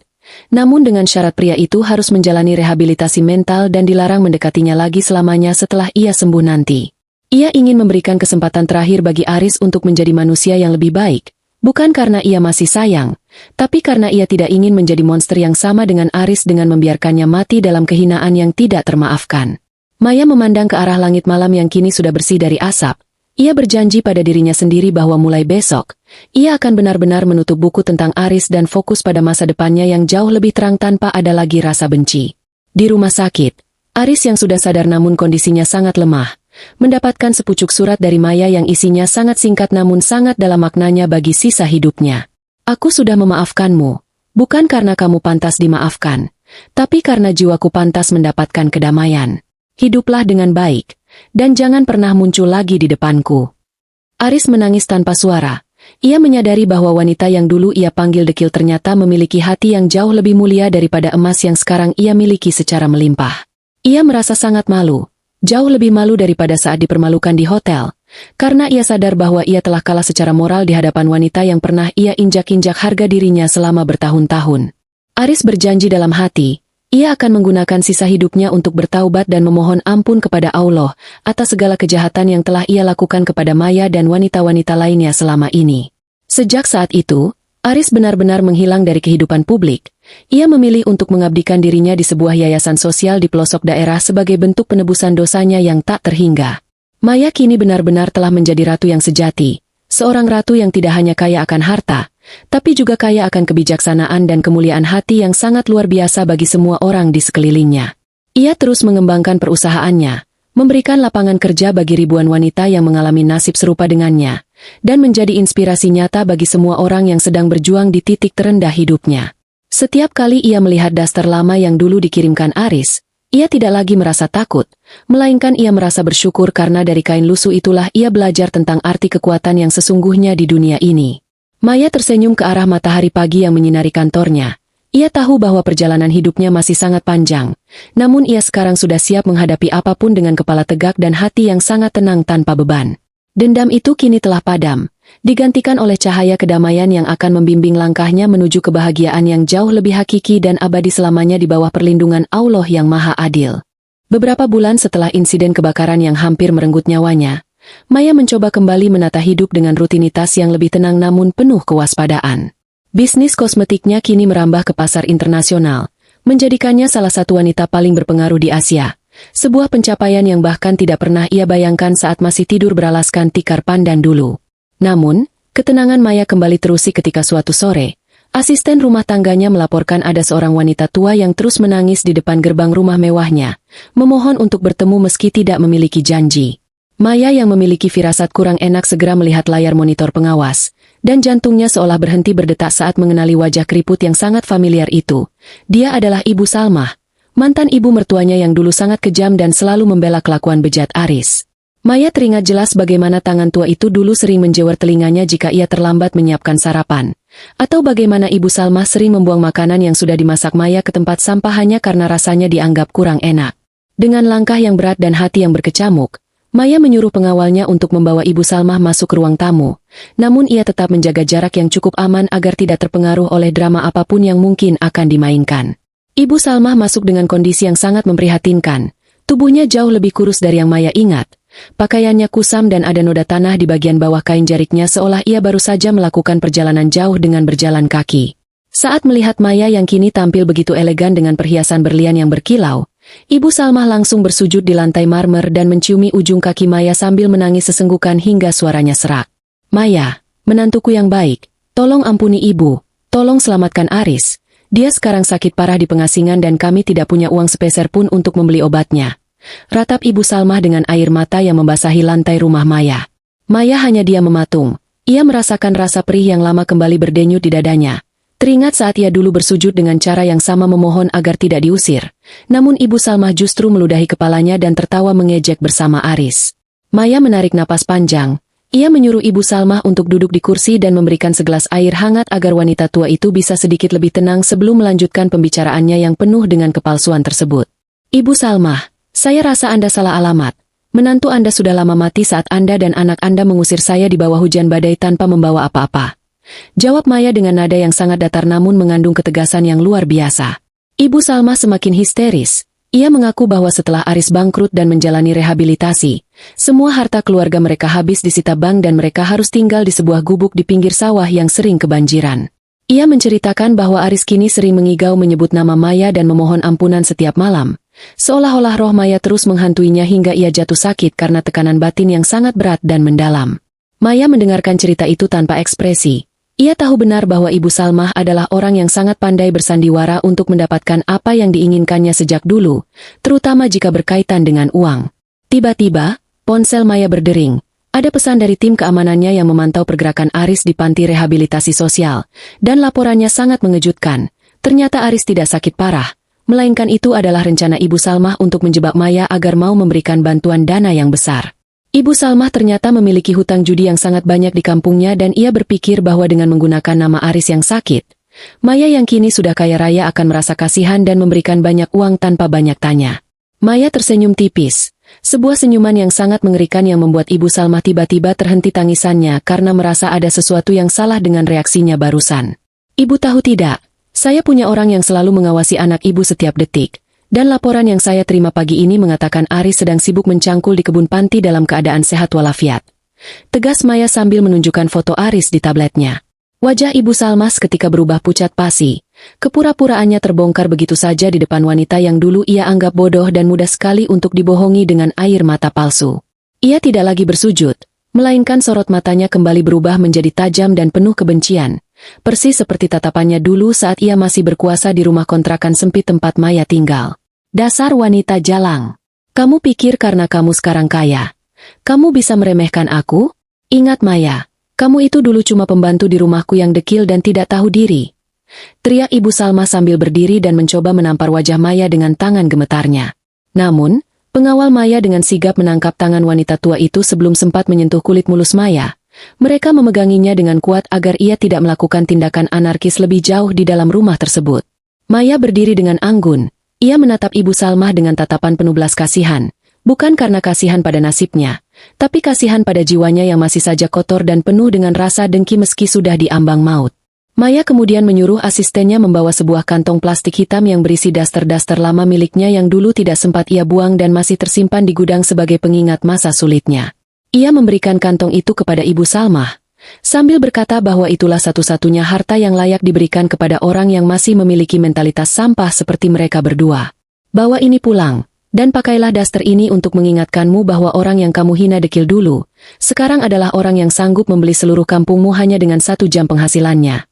namun dengan syarat pria itu harus menjalani rehabilitasi mental dan dilarang mendekatinya lagi selamanya setelah ia sembuh nanti. Ia ingin memberikan kesempatan terakhir bagi Aris untuk menjadi manusia yang lebih baik, bukan karena ia masih sayang, tapi karena ia tidak ingin menjadi monster yang sama dengan Aris dengan membiarkannya mati dalam kehinaan yang tidak termaafkan. Maya memandang ke arah langit malam yang kini sudah bersih dari asap. Ia berjanji pada dirinya sendiri bahwa mulai besok, ia akan benar-benar menutup buku tentang Aris dan fokus pada masa depannya yang jauh lebih terang tanpa ada lagi rasa benci. Di rumah sakit, Aris yang sudah sadar namun kondisinya sangat lemah, mendapatkan sepucuk surat dari Maya yang isinya sangat singkat namun sangat dalam maknanya bagi sisa hidupnya. Aku sudah memaafkanmu, bukan karena kamu pantas dimaafkan, tapi karena jiwaku pantas mendapatkan kedamaian. Hiduplah dengan baik, dan jangan pernah muncul lagi di depanku. Aris menangis tanpa suara. Ia menyadari bahwa wanita yang dulu ia panggil dekil ternyata memiliki hati yang jauh lebih mulia daripada emas yang sekarang ia miliki secara melimpah. Ia merasa sangat malu, jauh lebih malu daripada saat dipermalukan di hotel, karena ia sadar bahwa ia telah kalah secara moral di hadapan wanita yang pernah ia injak-injak harga dirinya selama bertahun-tahun. Aris berjanji dalam hati, ia akan menggunakan sisa hidupnya untuk bertaubat dan memohon ampun kepada Allah atas segala kejahatan yang telah ia lakukan kepada Maya dan wanita-wanita lainnya selama ini. Sejak saat itu, Aris benar-benar menghilang dari kehidupan publik. Ia memilih untuk mengabdikan dirinya di sebuah yayasan sosial di pelosok daerah sebagai bentuk penebusan dosanya yang tak terhingga. Maya kini benar-benar telah menjadi ratu yang sejati, seorang ratu yang tidak hanya kaya akan harta, tapi juga kaya akan kebijaksanaan dan kemuliaan hati yang sangat luar biasa bagi semua orang di sekelilingnya. Ia terus mengembangkan perusahaannya, memberikan lapangan kerja bagi ribuan wanita yang mengalami nasib serupa dengannya, dan menjadi inspirasi nyata bagi semua orang yang sedang berjuang di titik terendah hidupnya. Setiap kali ia melihat daster lama yang dulu dikirimkan Aris, ia tidak lagi merasa takut, melainkan ia merasa bersyukur karena dari kain lusuh itulah ia belajar tentang arti kekuatan yang sesungguhnya di dunia ini. Maya tersenyum ke arah matahari pagi yang menyinari kantornya. Ia tahu bahwa perjalanan hidupnya masih sangat panjang, namun ia sekarang sudah siap menghadapi apapun dengan kepala tegak dan hati yang sangat tenang tanpa beban. Dendam itu kini telah padam, digantikan oleh cahaya kedamaian yang akan membimbing langkahnya menuju kebahagiaan yang jauh lebih hakiki dan abadi selamanya di bawah perlindungan Allah yang Maha Adil. Beberapa bulan setelah insiden kebakaran yang hampir merenggut nyawanya, Maya mencoba kembali menata hidup dengan rutinitas yang lebih tenang namun penuh kewaspadaan. Bisnis kosmetiknya kini merambah ke pasar internasional, menjadikannya salah satu wanita paling berpengaruh di Asia. Sebuah pencapaian yang bahkan tidak pernah ia bayangkan saat masih tidur beralaskan tikar pandan dulu. Namun, ketenangan Maya kembali terusik ketika suatu sore, asisten rumah tangganya melaporkan ada seorang wanita tua yang terus menangis di depan gerbang rumah mewahnya, memohon untuk bertemu meski tidak memiliki janji. Maya yang memiliki firasat kurang enak segera melihat layar monitor pengawas, dan jantungnya seolah berhenti berdetak saat mengenali wajah keriput yang sangat familiar itu. Dia adalah Ibu Salmah, mantan ibu mertuanya yang dulu sangat kejam dan selalu membela kelakuan bejat Aris. Maya teringat jelas bagaimana tangan tua itu dulu sering menjewer telinganya jika ia terlambat menyiapkan sarapan, atau bagaimana Ibu Salmah sering membuang makanan yang sudah dimasak Maya ke tempat sampah hanya karena rasanya dianggap kurang enak. Dengan langkah yang berat dan hati yang berkecamuk, Maya menyuruh pengawalnya untuk membawa Ibu Salmah masuk ke ruang tamu, namun ia tetap menjaga jarak yang cukup aman agar tidak terpengaruh oleh drama apapun yang mungkin akan dimainkan. Ibu Salmah masuk dengan kondisi yang sangat memprihatinkan, tubuhnya jauh lebih kurus dari yang Maya ingat, pakaiannya kusam dan ada noda tanah di bagian bawah kain jariknya seolah ia baru saja melakukan perjalanan jauh dengan berjalan kaki. Saat melihat Maya yang kini tampil begitu elegan dengan perhiasan berlian yang berkilau, Ibu Salmah langsung bersujud di lantai marmer dan menciumi ujung kaki Maya sambil menangis sesenggukan hingga suaranya serak. "Maya, menantuku yang baik, tolong ampuni ibu, tolong selamatkan Aris. Dia sekarang sakit parah di pengasingan dan kami tidak punya uang sepeser pun untuk membeli obatnya," ratap Ibu Salmah dengan air mata yang membasahi lantai rumah Maya. Maya hanya diam mematung. Ia merasakan rasa perih yang lama kembali berdenyut di dadanya. Teringat saat ia dulu bersujud dengan cara yang sama memohon agar tidak diusir. Namun Ibu Salmah justru meludahi kepalanya dan tertawa mengejek bersama Aris. Maya menarik napas panjang. Ia menyuruh Ibu Salmah untuk duduk di kursi dan memberikan segelas air hangat agar wanita tua itu bisa sedikit lebih tenang sebelum melanjutkan pembicaraannya yang penuh dengan kepalsuan tersebut. "Ibu Salmah, saya rasa Anda salah alamat. Menantu Anda sudah lama mati saat Anda dan anak Anda mengusir saya di bawah hujan badai tanpa membawa apa-apa," jawab Maya dengan nada yang sangat datar namun mengandung ketegasan yang luar biasa. Ibu Salmah semakin histeris. Ia mengaku bahwa setelah Aris bangkrut dan menjalani rehabilitasi, semua harta keluarga mereka habis disita bank dan mereka harus tinggal di sebuah gubuk di pinggir sawah yang sering kebanjiran. Ia menceritakan bahwa Aris kini sering mengigau menyebut nama Maya dan memohon ampunan setiap malam, seolah-olah roh Maya terus menghantuinya hingga ia jatuh sakit karena tekanan batin yang sangat berat dan mendalam. Maya mendengarkan cerita itu tanpa ekspresi. Ia tahu benar bahwa Ibu Salmah adalah orang yang sangat pandai bersandiwara untuk mendapatkan apa yang diinginkannya sejak dulu, terutama jika berkaitan dengan uang. Tiba-tiba, Ponsel Maya berdering. Ada pesan dari tim keamanannya yang memantau pergerakan Aris di panti rehabilitasi sosial, dan laporannya sangat mengejutkan. Ternyata Aris tidak sakit parah, melainkan itu adalah rencana Ibu Salmah untuk menjebak Maya agar mau memberikan bantuan dana yang besar. Ibu Salmah ternyata memiliki hutang judi yang sangat banyak di kampungnya dan ia berpikir bahwa dengan menggunakan nama Aris yang sakit, Maya yang kini sudah kaya raya akan merasa kasihan dan memberikan banyak uang tanpa banyak tanya. Maya tersenyum tipis. Sebuah senyuman yang sangat mengerikan yang membuat Ibu Salmah tiba-tiba terhenti tangisannya karena merasa ada sesuatu yang salah dengan reaksinya barusan. Ibu tahu tidak, saya punya orang yang selalu mengawasi anak ibu setiap detik, dan laporan yang saya terima pagi ini mengatakan Aris sedang sibuk mencangkul di kebun panti dalam keadaan sehat walafiat. Tegas Maya sambil menunjukkan foto Aris di tabletnya. Wajah Ibu Salmah seketika berubah pucat pasi. Kepura-puraannya terbongkar begitu saja di depan wanita yang dulu ia anggap bodoh dan mudah sekali untuk dibohongi dengan air mata palsu. Ia tidak lagi bersujud, melainkan sorot matanya kembali berubah menjadi tajam dan penuh kebencian, persis seperti tatapannya dulu saat ia masih berkuasa di rumah kontrakan sempit tempat Maya tinggal. Dasar wanita jalang. Kamu pikir karena kamu sekarang kaya, kamu bisa meremehkan aku? Ingat Maya, kamu itu dulu cuma pembantu di rumahku yang dekil dan tidak tahu diri. Teriak Ibu Salmah sambil berdiri dan mencoba menampar wajah Maya dengan tangan gemetarnya. Namun, pengawal Maya dengan sigap menangkap tangan wanita tua itu sebelum sempat menyentuh kulit mulus Maya. Mereka memeganginya dengan kuat agar ia tidak melakukan tindakan anarkis lebih jauh di dalam rumah tersebut. Maya berdiri dengan anggun. Ia menatap Ibu Salmah dengan tatapan penuh belas kasihan. Bukan karena kasihan pada nasibnya, tapi kasihan pada jiwanya yang masih saja kotor dan penuh dengan rasa dengki meski sudah diambang maut. Maya kemudian menyuruh asistennya membawa sebuah kantong plastik hitam yang berisi daster-daster lama miliknya yang dulu tidak sempat ia buang dan masih tersimpan di gudang sebagai pengingat masa sulitnya. Ia memberikan kantong itu kepada Ibu Salmah, sambil berkata bahwa itulah satu-satunya harta yang layak diberikan kepada orang yang masih memiliki mentalitas sampah seperti mereka berdua. Bawa ini pulang. Dan pakailah daster ini untuk mengingatkanmu bahwa orang yang kamu hina dekil dulu, sekarang adalah orang yang sanggup membeli seluruh kampungmu hanya dengan 1 jam penghasilannya.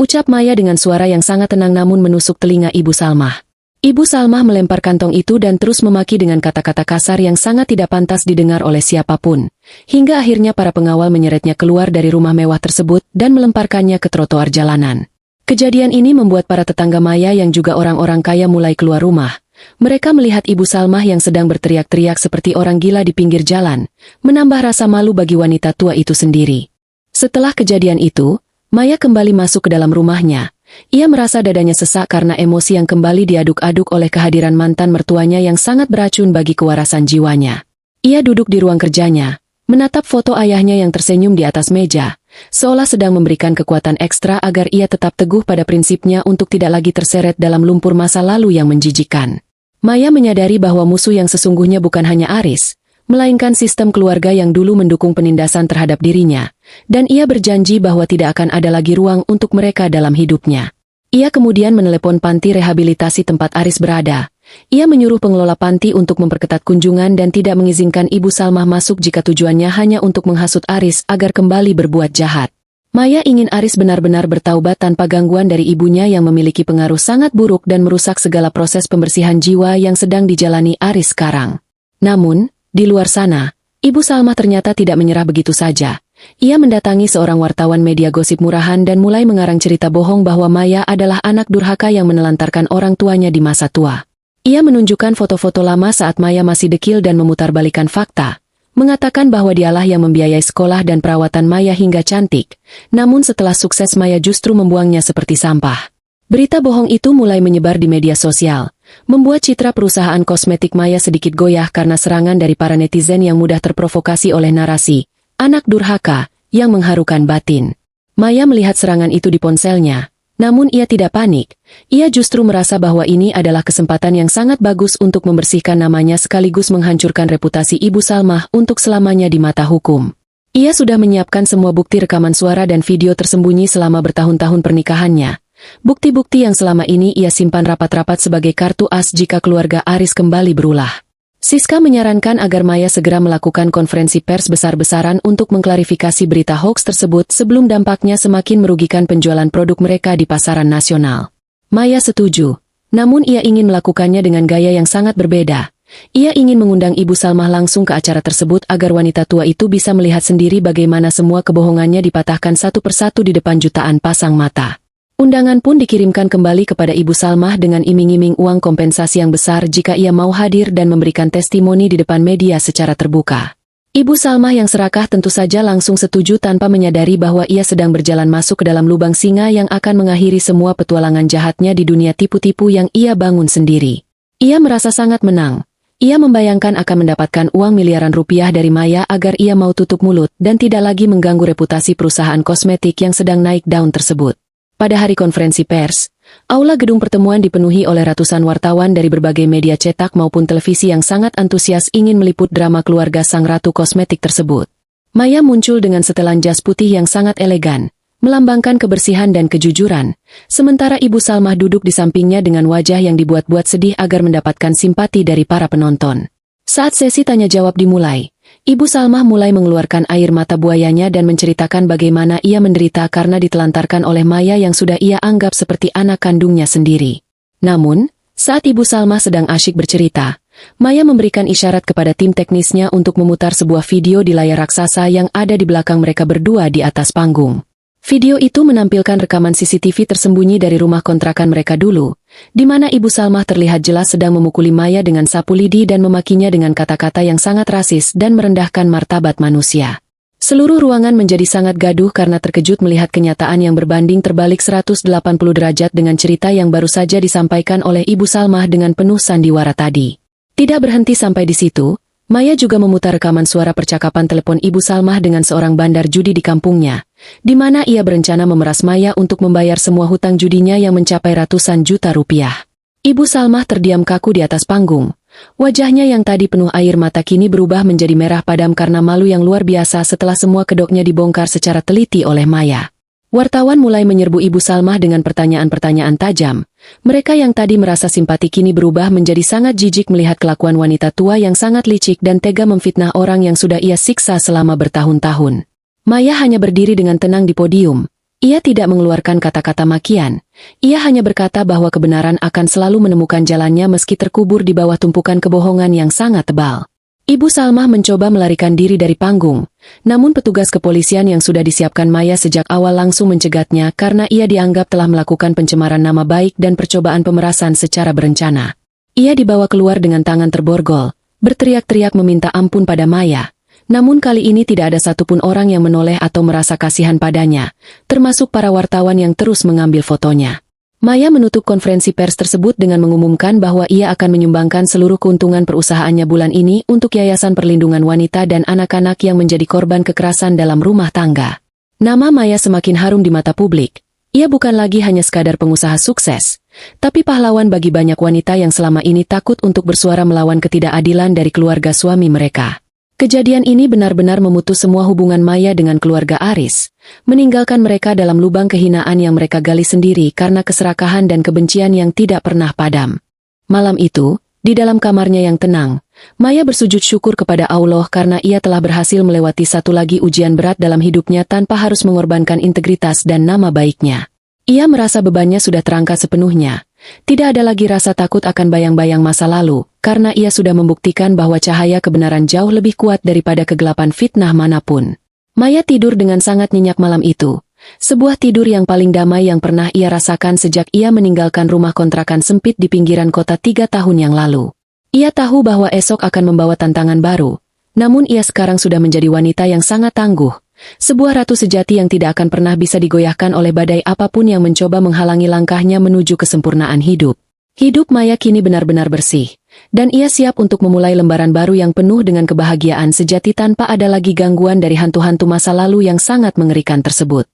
Ucap Maya dengan suara yang sangat tenang namun menusuk telinga Ibu Salmah. Ibu Salmah melempar kantong itu dan terus memaki dengan kata-kata kasar yang sangat tidak pantas didengar oleh siapapun. Hingga akhirnya para pengawal menyeretnya keluar dari rumah mewah tersebut dan melemparkannya ke trotoar jalanan. Kejadian ini membuat para tetangga Maya yang juga orang-orang kaya mulai keluar rumah. Mereka melihat Ibu Salmah yang sedang berteriak-teriak seperti orang gila di pinggir jalan, menambah rasa malu bagi wanita tua itu sendiri. Setelah kejadian itu, Maya kembali masuk ke dalam rumahnya. Ia merasa dadanya sesak karena emosi yang kembali diaduk-aduk oleh kehadiran mantan mertuanya yang sangat beracun bagi kewarasan jiwanya. Ia duduk di ruang kerjanya, menatap foto ayahnya yang tersenyum di atas meja, seolah sedang memberikan kekuatan ekstra agar ia tetap teguh pada prinsipnya untuk tidak lagi terseret dalam lumpur masa lalu yang menjijikan. Maya menyadari bahwa musuh yang sesungguhnya bukan hanya Aris, melainkan sistem keluarga yang dulu mendukung penindasan terhadap dirinya, dan ia berjanji bahwa tidak akan ada lagi ruang untuk mereka dalam hidupnya. Ia kemudian menelepon panti rehabilitasi tempat Aris berada. Ia menyuruh pengelola panti untuk memperketat kunjungan dan tidak mengizinkan Ibu Salmah masuk jika tujuannya hanya untuk menghasut Aris agar kembali berbuat jahat. Maya ingin Aris benar-benar bertaubat tanpa gangguan dari ibunya yang memiliki pengaruh sangat buruk dan merusak segala proses pembersihan jiwa yang sedang dijalani Aris sekarang. Namun, di luar sana, Ibu Salmah ternyata tidak menyerah begitu saja. Ia mendatangi seorang wartawan media gosip murahan dan mulai mengarang cerita bohong bahwa Maya adalah anak durhaka yang menelantarkan orang tuanya di masa tua. Ia menunjukkan foto-foto lama saat Maya masih dekil dan memutarbalikkan fakta, mengatakan bahwa dialah yang membiayai sekolah dan perawatan Maya hingga cantik, namun setelah sukses Maya justru membuangnya seperti sampah. Berita bohong itu mulai menyebar di media sosial, membuat citra perusahaan kosmetik Maya sedikit goyah karena serangan dari para netizen yang mudah terprovokasi oleh narasi anak durhaka yang mengharukan batin. Maya melihat serangan itu di ponselnya, namun ia tidak panik. Ia justru merasa bahwa ini adalah kesempatan yang sangat bagus untuk membersihkan namanya sekaligus menghancurkan reputasi Ibu Salmah untuk selamanya di mata hukum. Ia sudah menyiapkan semua bukti rekaman suara dan video tersembunyi selama bertahun-tahun pernikahannya. Bukti-bukti yang selama ini ia simpan rapat-rapat sebagai kartu as jika keluarga Aris kembali berulah. Siska menyarankan agar Maya segera melakukan konferensi pers besar-besaran untuk mengklarifikasi berita hoaks tersebut sebelum dampaknya semakin merugikan penjualan produk mereka di pasaran nasional. Maya setuju, namun ia ingin melakukannya dengan gaya yang sangat berbeda. Ia ingin mengundang Ibu Salmah langsung ke acara tersebut agar wanita tua itu bisa melihat sendiri bagaimana semua kebohongannya dipatahkan satu persatu di depan jutaan pasang mata. Undangan pun dikirimkan kembali kepada Ibu Salmah dengan iming-iming uang kompensasi yang besar jika ia mau hadir dan memberikan testimoni di depan media secara terbuka. Ibu Salmah yang serakah tentu saja langsung setuju tanpa menyadari bahwa ia sedang berjalan masuk ke dalam lubang singa yang akan mengakhiri semua petualangan jahatnya di dunia tipu-tipu yang ia bangun sendiri. Ia merasa sangat menang. Ia membayangkan akan mendapatkan uang miliaran rupiah dari Maya agar ia mau tutup mulut dan tidak lagi mengganggu reputasi perusahaan kosmetik yang sedang naik daun tersebut. Pada hari konferensi pers, aula gedung pertemuan dipenuhi oleh ratusan wartawan dari berbagai media cetak maupun televisi yang sangat antusias ingin meliput drama keluarga sang ratu kosmetik tersebut. Maya muncul dengan setelan jas putih yang sangat elegan, melambangkan kebersihan dan kejujuran, sementara Ibu Salmah duduk di sampingnya dengan wajah yang dibuat-buat sedih agar mendapatkan simpati dari para penonton. Saat sesi tanya-jawab dimulai, Ibu Salmah mulai mengeluarkan air mata buayanya dan menceritakan bagaimana ia menderita karena ditelantarkan oleh Maya yang sudah ia anggap seperti anak kandungnya sendiri. Namun, saat Ibu Salmah sedang asyik bercerita, Maya memberikan isyarat kepada tim teknisnya untuk memutar sebuah video di layar raksasa yang ada di belakang mereka berdua di atas panggung. Video itu menampilkan rekaman CCTV tersembunyi dari rumah kontrakan mereka dulu, di mana Ibu Salmah terlihat jelas sedang memukuli Maya dengan sapu lidi dan memakinya dengan kata-kata yang sangat rasis dan merendahkan martabat manusia. Seluruh ruangan menjadi sangat gaduh karena terkejut melihat kenyataan yang berbanding terbalik 180 derajat dengan cerita yang baru saja disampaikan oleh Ibu Salmah dengan penuh sandiwara tadi. Tidak berhenti sampai di situ, Maya juga memutar rekaman suara percakapan telepon Ibu Salmah dengan seorang bandar judi di kampungnya, di mana ia berencana memeras Maya untuk membayar semua hutang judinya yang mencapai ratusan juta rupiah. Ibu Salmah terdiam kaku di atas panggung. Wajahnya yang tadi penuh air mata kini berubah menjadi merah padam karena malu yang luar biasa setelah semua kedoknya dibongkar secara teliti oleh Maya. Wartawan mulai menyerbu Ibu Salmah dengan pertanyaan-pertanyaan tajam. Mereka yang tadi merasa simpati kini berubah menjadi sangat jijik melihat kelakuan wanita tua yang sangat licik dan tega memfitnah orang yang sudah ia siksa selama bertahun-tahun. Maya hanya berdiri dengan tenang di podium. Ia tidak mengeluarkan kata-kata makian. Ia hanya berkata bahwa kebenaran akan selalu menemukan jalannya meski terkubur di bawah tumpukan kebohongan yang sangat tebal. Ibu Salmah mencoba melarikan diri dari panggung, namun petugas kepolisian yang sudah disiapkan Maya sejak awal langsung mencegatnya karena ia dianggap telah melakukan pencemaran nama baik dan percobaan pemerasan secara berencana. Ia dibawa keluar dengan tangan terborgol, berteriak-teriak meminta ampun pada Maya. Namun kali ini tidak ada satupun orang yang menoleh atau merasa kasihan padanya, termasuk para wartawan yang terus mengambil fotonya. Maya menutup konferensi pers tersebut dengan mengumumkan bahwa ia akan menyumbangkan seluruh keuntungan perusahaannya bulan ini untuk Yayasan Perlindungan Wanita dan Anak-anak yang menjadi korban kekerasan dalam rumah tangga. Nama Maya semakin harum di mata publik. Ia bukan lagi hanya sekadar pengusaha sukses, tapi pahlawan bagi banyak wanita yang selama ini takut untuk bersuara melawan ketidakadilan dari keluarga suami mereka. Kejadian ini benar-benar memutus semua hubungan Maya dengan keluarga Aris, meninggalkan mereka dalam lubang kehinaan yang mereka gali sendiri karena keserakahan dan kebencian yang tidak pernah padam. Malam itu, di dalam kamarnya yang tenang, Maya bersujud syukur kepada Allah karena ia telah berhasil melewati satu lagi ujian berat dalam hidupnya tanpa harus mengorbankan integritas dan nama baiknya. Ia merasa bebannya sudah terangkat sepenuhnya. Tidak ada lagi rasa takut akan bayang-bayang masa lalu, karena ia sudah membuktikan bahwa cahaya kebenaran jauh lebih kuat daripada kegelapan fitnah manapun. Maya tidur dengan sangat nyenyak malam itu. Sebuah tidur yang paling damai yang pernah ia rasakan sejak ia meninggalkan rumah kontrakan sempit di pinggiran kota 3 tahun yang lalu. Ia tahu bahwa esok akan membawa tantangan baru, namun ia sekarang sudah menjadi wanita yang sangat tangguh. Sebuah ratu sejati yang tidak akan pernah bisa digoyahkan oleh badai apapun yang mencoba menghalangi langkahnya menuju kesempurnaan hidup. Hidup Maya kini benar-benar bersih, dan ia siap untuk memulai lembaran baru yang penuh dengan kebahagiaan sejati tanpa ada lagi gangguan dari hantu-hantu masa lalu yang sangat mengerikan tersebut.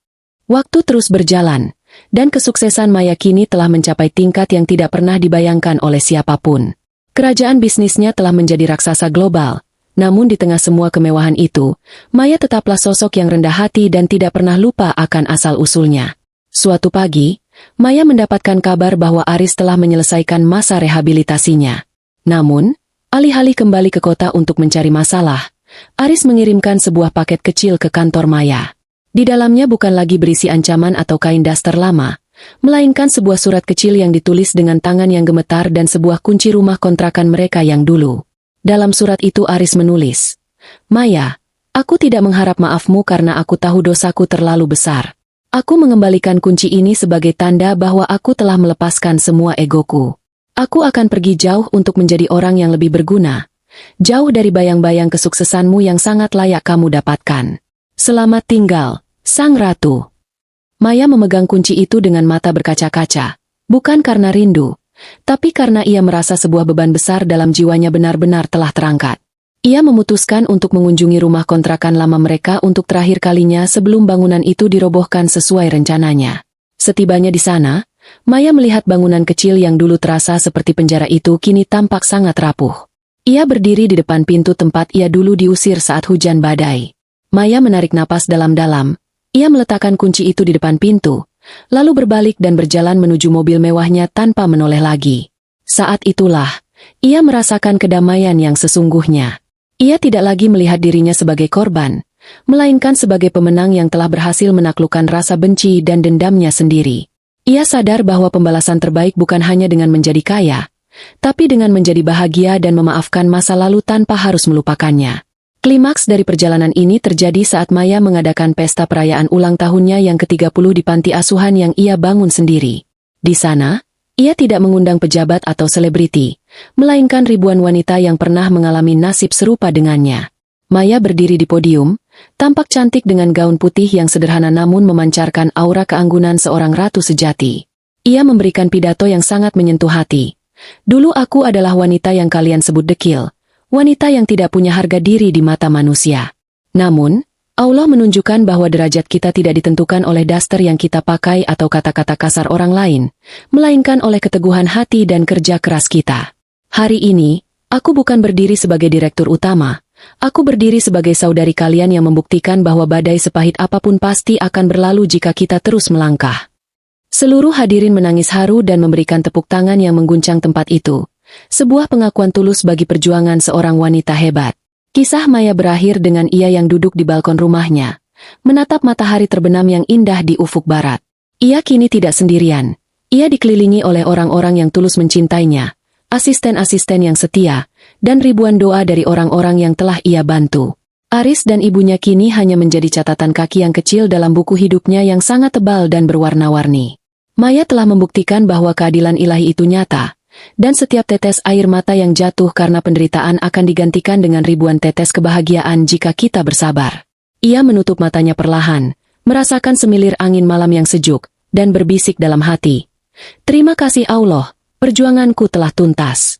Waktu terus berjalan, dan kesuksesan Maya kini telah mencapai tingkat yang tidak pernah dibayangkan oleh siapapun. Kerajaan bisnisnya telah menjadi raksasa global. Namun di tengah semua kemewahan itu, Maya tetaplah sosok yang rendah hati dan tidak pernah lupa akan asal-usulnya. Suatu pagi, Maya mendapatkan kabar bahwa Aris telah menyelesaikan masa rehabilitasinya. Namun, alih-alih kembali ke kota untuk mencari masalah, Aris mengirimkan sebuah paket kecil ke kantor Maya. Di dalamnya bukan lagi berisi ancaman atau kain daster lama, melainkan sebuah surat kecil yang ditulis dengan tangan yang gemetar dan sebuah kunci rumah kontrakan mereka yang dulu. Dalam surat itu Aris menulis, "Maya, aku tidak mengharap maafmu karena aku tahu dosaku terlalu besar. Aku mengembalikan kunci ini sebagai tanda bahwa aku telah melepaskan semua egoku. Aku akan pergi jauh untuk menjadi orang yang lebih berguna. Jauh dari bayang-bayang kesuksesanmu yang sangat layak kamu dapatkan. Selamat tinggal, Sang Ratu." Maya memegang kunci itu dengan mata berkaca-kaca, bukan karena rindu, tapi karena ia merasa sebuah beban besar dalam jiwanya benar-benar telah terangkat. Ia memutuskan untuk mengunjungi rumah kontrakan lama mereka untuk terakhir kalinya sebelum bangunan itu dirobohkan sesuai rencananya. Setibanya di sana, Maya melihat bangunan kecil yang dulu terasa seperti penjara itu kini tampak sangat rapuh. Ia berdiri di depan pintu tempat ia dulu diusir saat hujan badai. Maya menarik napas dalam-dalam. Ia meletakkan kunci itu di depan pintu, lalu berbalik dan berjalan menuju mobil mewahnya tanpa menoleh lagi. Saat itulah, ia merasakan kedamaian yang sesungguhnya. Ia tidak lagi melihat dirinya sebagai korban, melainkan sebagai pemenang yang telah berhasil menaklukkan rasa benci dan dendamnya sendiri. Ia sadar bahwa pembalasan terbaik bukan hanya dengan menjadi kaya, tapi dengan menjadi bahagia dan memaafkan masa lalu tanpa harus melupakannya. Klimaks dari perjalanan ini terjadi saat Maya mengadakan pesta perayaan ulang tahunnya yang ke-30 di panti asuhan yang ia bangun sendiri. Di sana, ia tidak mengundang pejabat atau selebriti, melainkan ribuan wanita yang pernah mengalami nasib serupa dengannya. Maya berdiri di podium, tampak cantik dengan gaun putih yang sederhana namun memancarkan aura keanggunan seorang ratu sejati. Ia memberikan pidato yang sangat menyentuh hati. "Dulu aku adalah wanita yang kalian sebut dekil, wanita yang tidak punya harga diri di mata manusia. Namun, Allah menunjukkan bahwa derajat kita tidak ditentukan oleh daster yang kita pakai atau kata-kata kasar orang lain, melainkan oleh keteguhan hati dan kerja keras kita. Hari ini, aku bukan berdiri sebagai direktur utama, aku berdiri sebagai saudari kalian yang membuktikan bahwa badai sepahit apapun pasti akan berlalu jika kita terus melangkah." Seluruh hadirin menangis haru dan memberikan tepuk tangan yang mengguncang tempat itu. Sebuah pengakuan tulus bagi perjuangan seorang wanita hebat. Kisah Maya berakhir dengan ia yang duduk di balkon rumahnya, menatap matahari terbenam yang indah di ufuk barat. Ia kini tidak sendirian. Ia dikelilingi oleh orang-orang yang tulus mencintainya, asisten-asisten yang setia, dan ribuan doa dari orang-orang yang telah ia bantu. Aris dan ibunya kini hanya menjadi catatan kaki yang kecil dalam buku hidupnya yang sangat tebal dan berwarna-warni. Maya telah membuktikan bahwa keadilan ilahi itu nyata, dan setiap tetes air mata yang jatuh karena penderitaan akan digantikan dengan ribuan tetes kebahagiaan jika kita bersabar. Ia menutup matanya perlahan, merasakan semilir angin malam yang sejuk, dan berbisik dalam hati, "Terima kasih Allah, perjuanganku telah tuntas."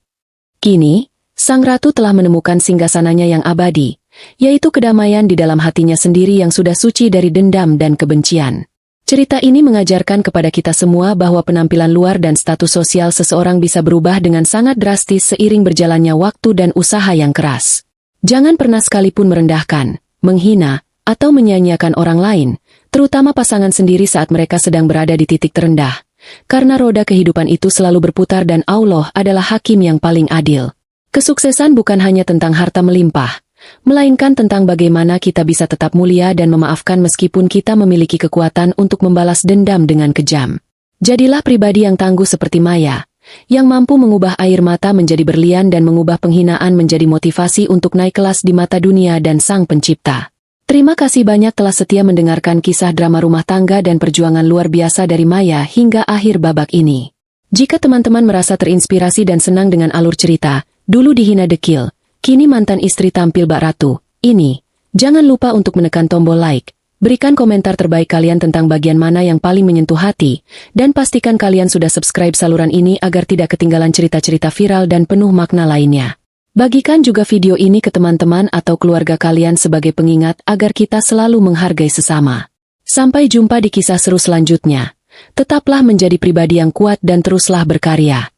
Kini, Sang Ratu telah menemukan singgasananya yang abadi, yaitu kedamaian di dalam hatinya sendiri yang sudah suci dari dendam dan kebencian. Cerita ini mengajarkan kepada kita semua bahwa penampilan luar dan status sosial seseorang bisa berubah dengan sangat drastis seiring berjalannya waktu dan usaha yang keras. Jangan pernah sekalipun merendahkan, menghina, atau menyia-nyiakan orang lain, terutama pasangan sendiri saat mereka sedang berada di titik terendah. Karena roda kehidupan itu selalu berputar dan Allah adalah hakim yang paling adil. Kesuksesan bukan hanya tentang harta melimpah, melainkan tentang bagaimana kita bisa tetap mulia dan memaafkan meskipun kita memiliki kekuatan untuk membalas dendam dengan kejam. Jadilah pribadi yang tangguh seperti Maya, yang mampu mengubah air mata menjadi berlian dan mengubah penghinaan menjadi motivasi untuk naik kelas di mata dunia dan Sang Pencipta. Terima kasih banyak telah setia mendengarkan kisah drama rumah tangga dan perjuangan luar biasa dari Maya hingga akhir babak ini. Jika teman-teman merasa terinspirasi dan senang dengan alur cerita, dulu dihina dekil, kini mantan istri tampil bak ratu, ini, jangan lupa untuk menekan tombol like, berikan komentar terbaik kalian tentang bagian mana yang paling menyentuh hati, dan pastikan kalian sudah subscribe saluran ini agar tidak ketinggalan cerita-cerita viral dan penuh makna lainnya. Bagikan juga video ini ke teman-teman atau keluarga kalian sebagai pengingat agar kita selalu menghargai sesama. Sampai jumpa di kisah seru selanjutnya. Tetaplah menjadi pribadi yang kuat dan teruslah berkarya.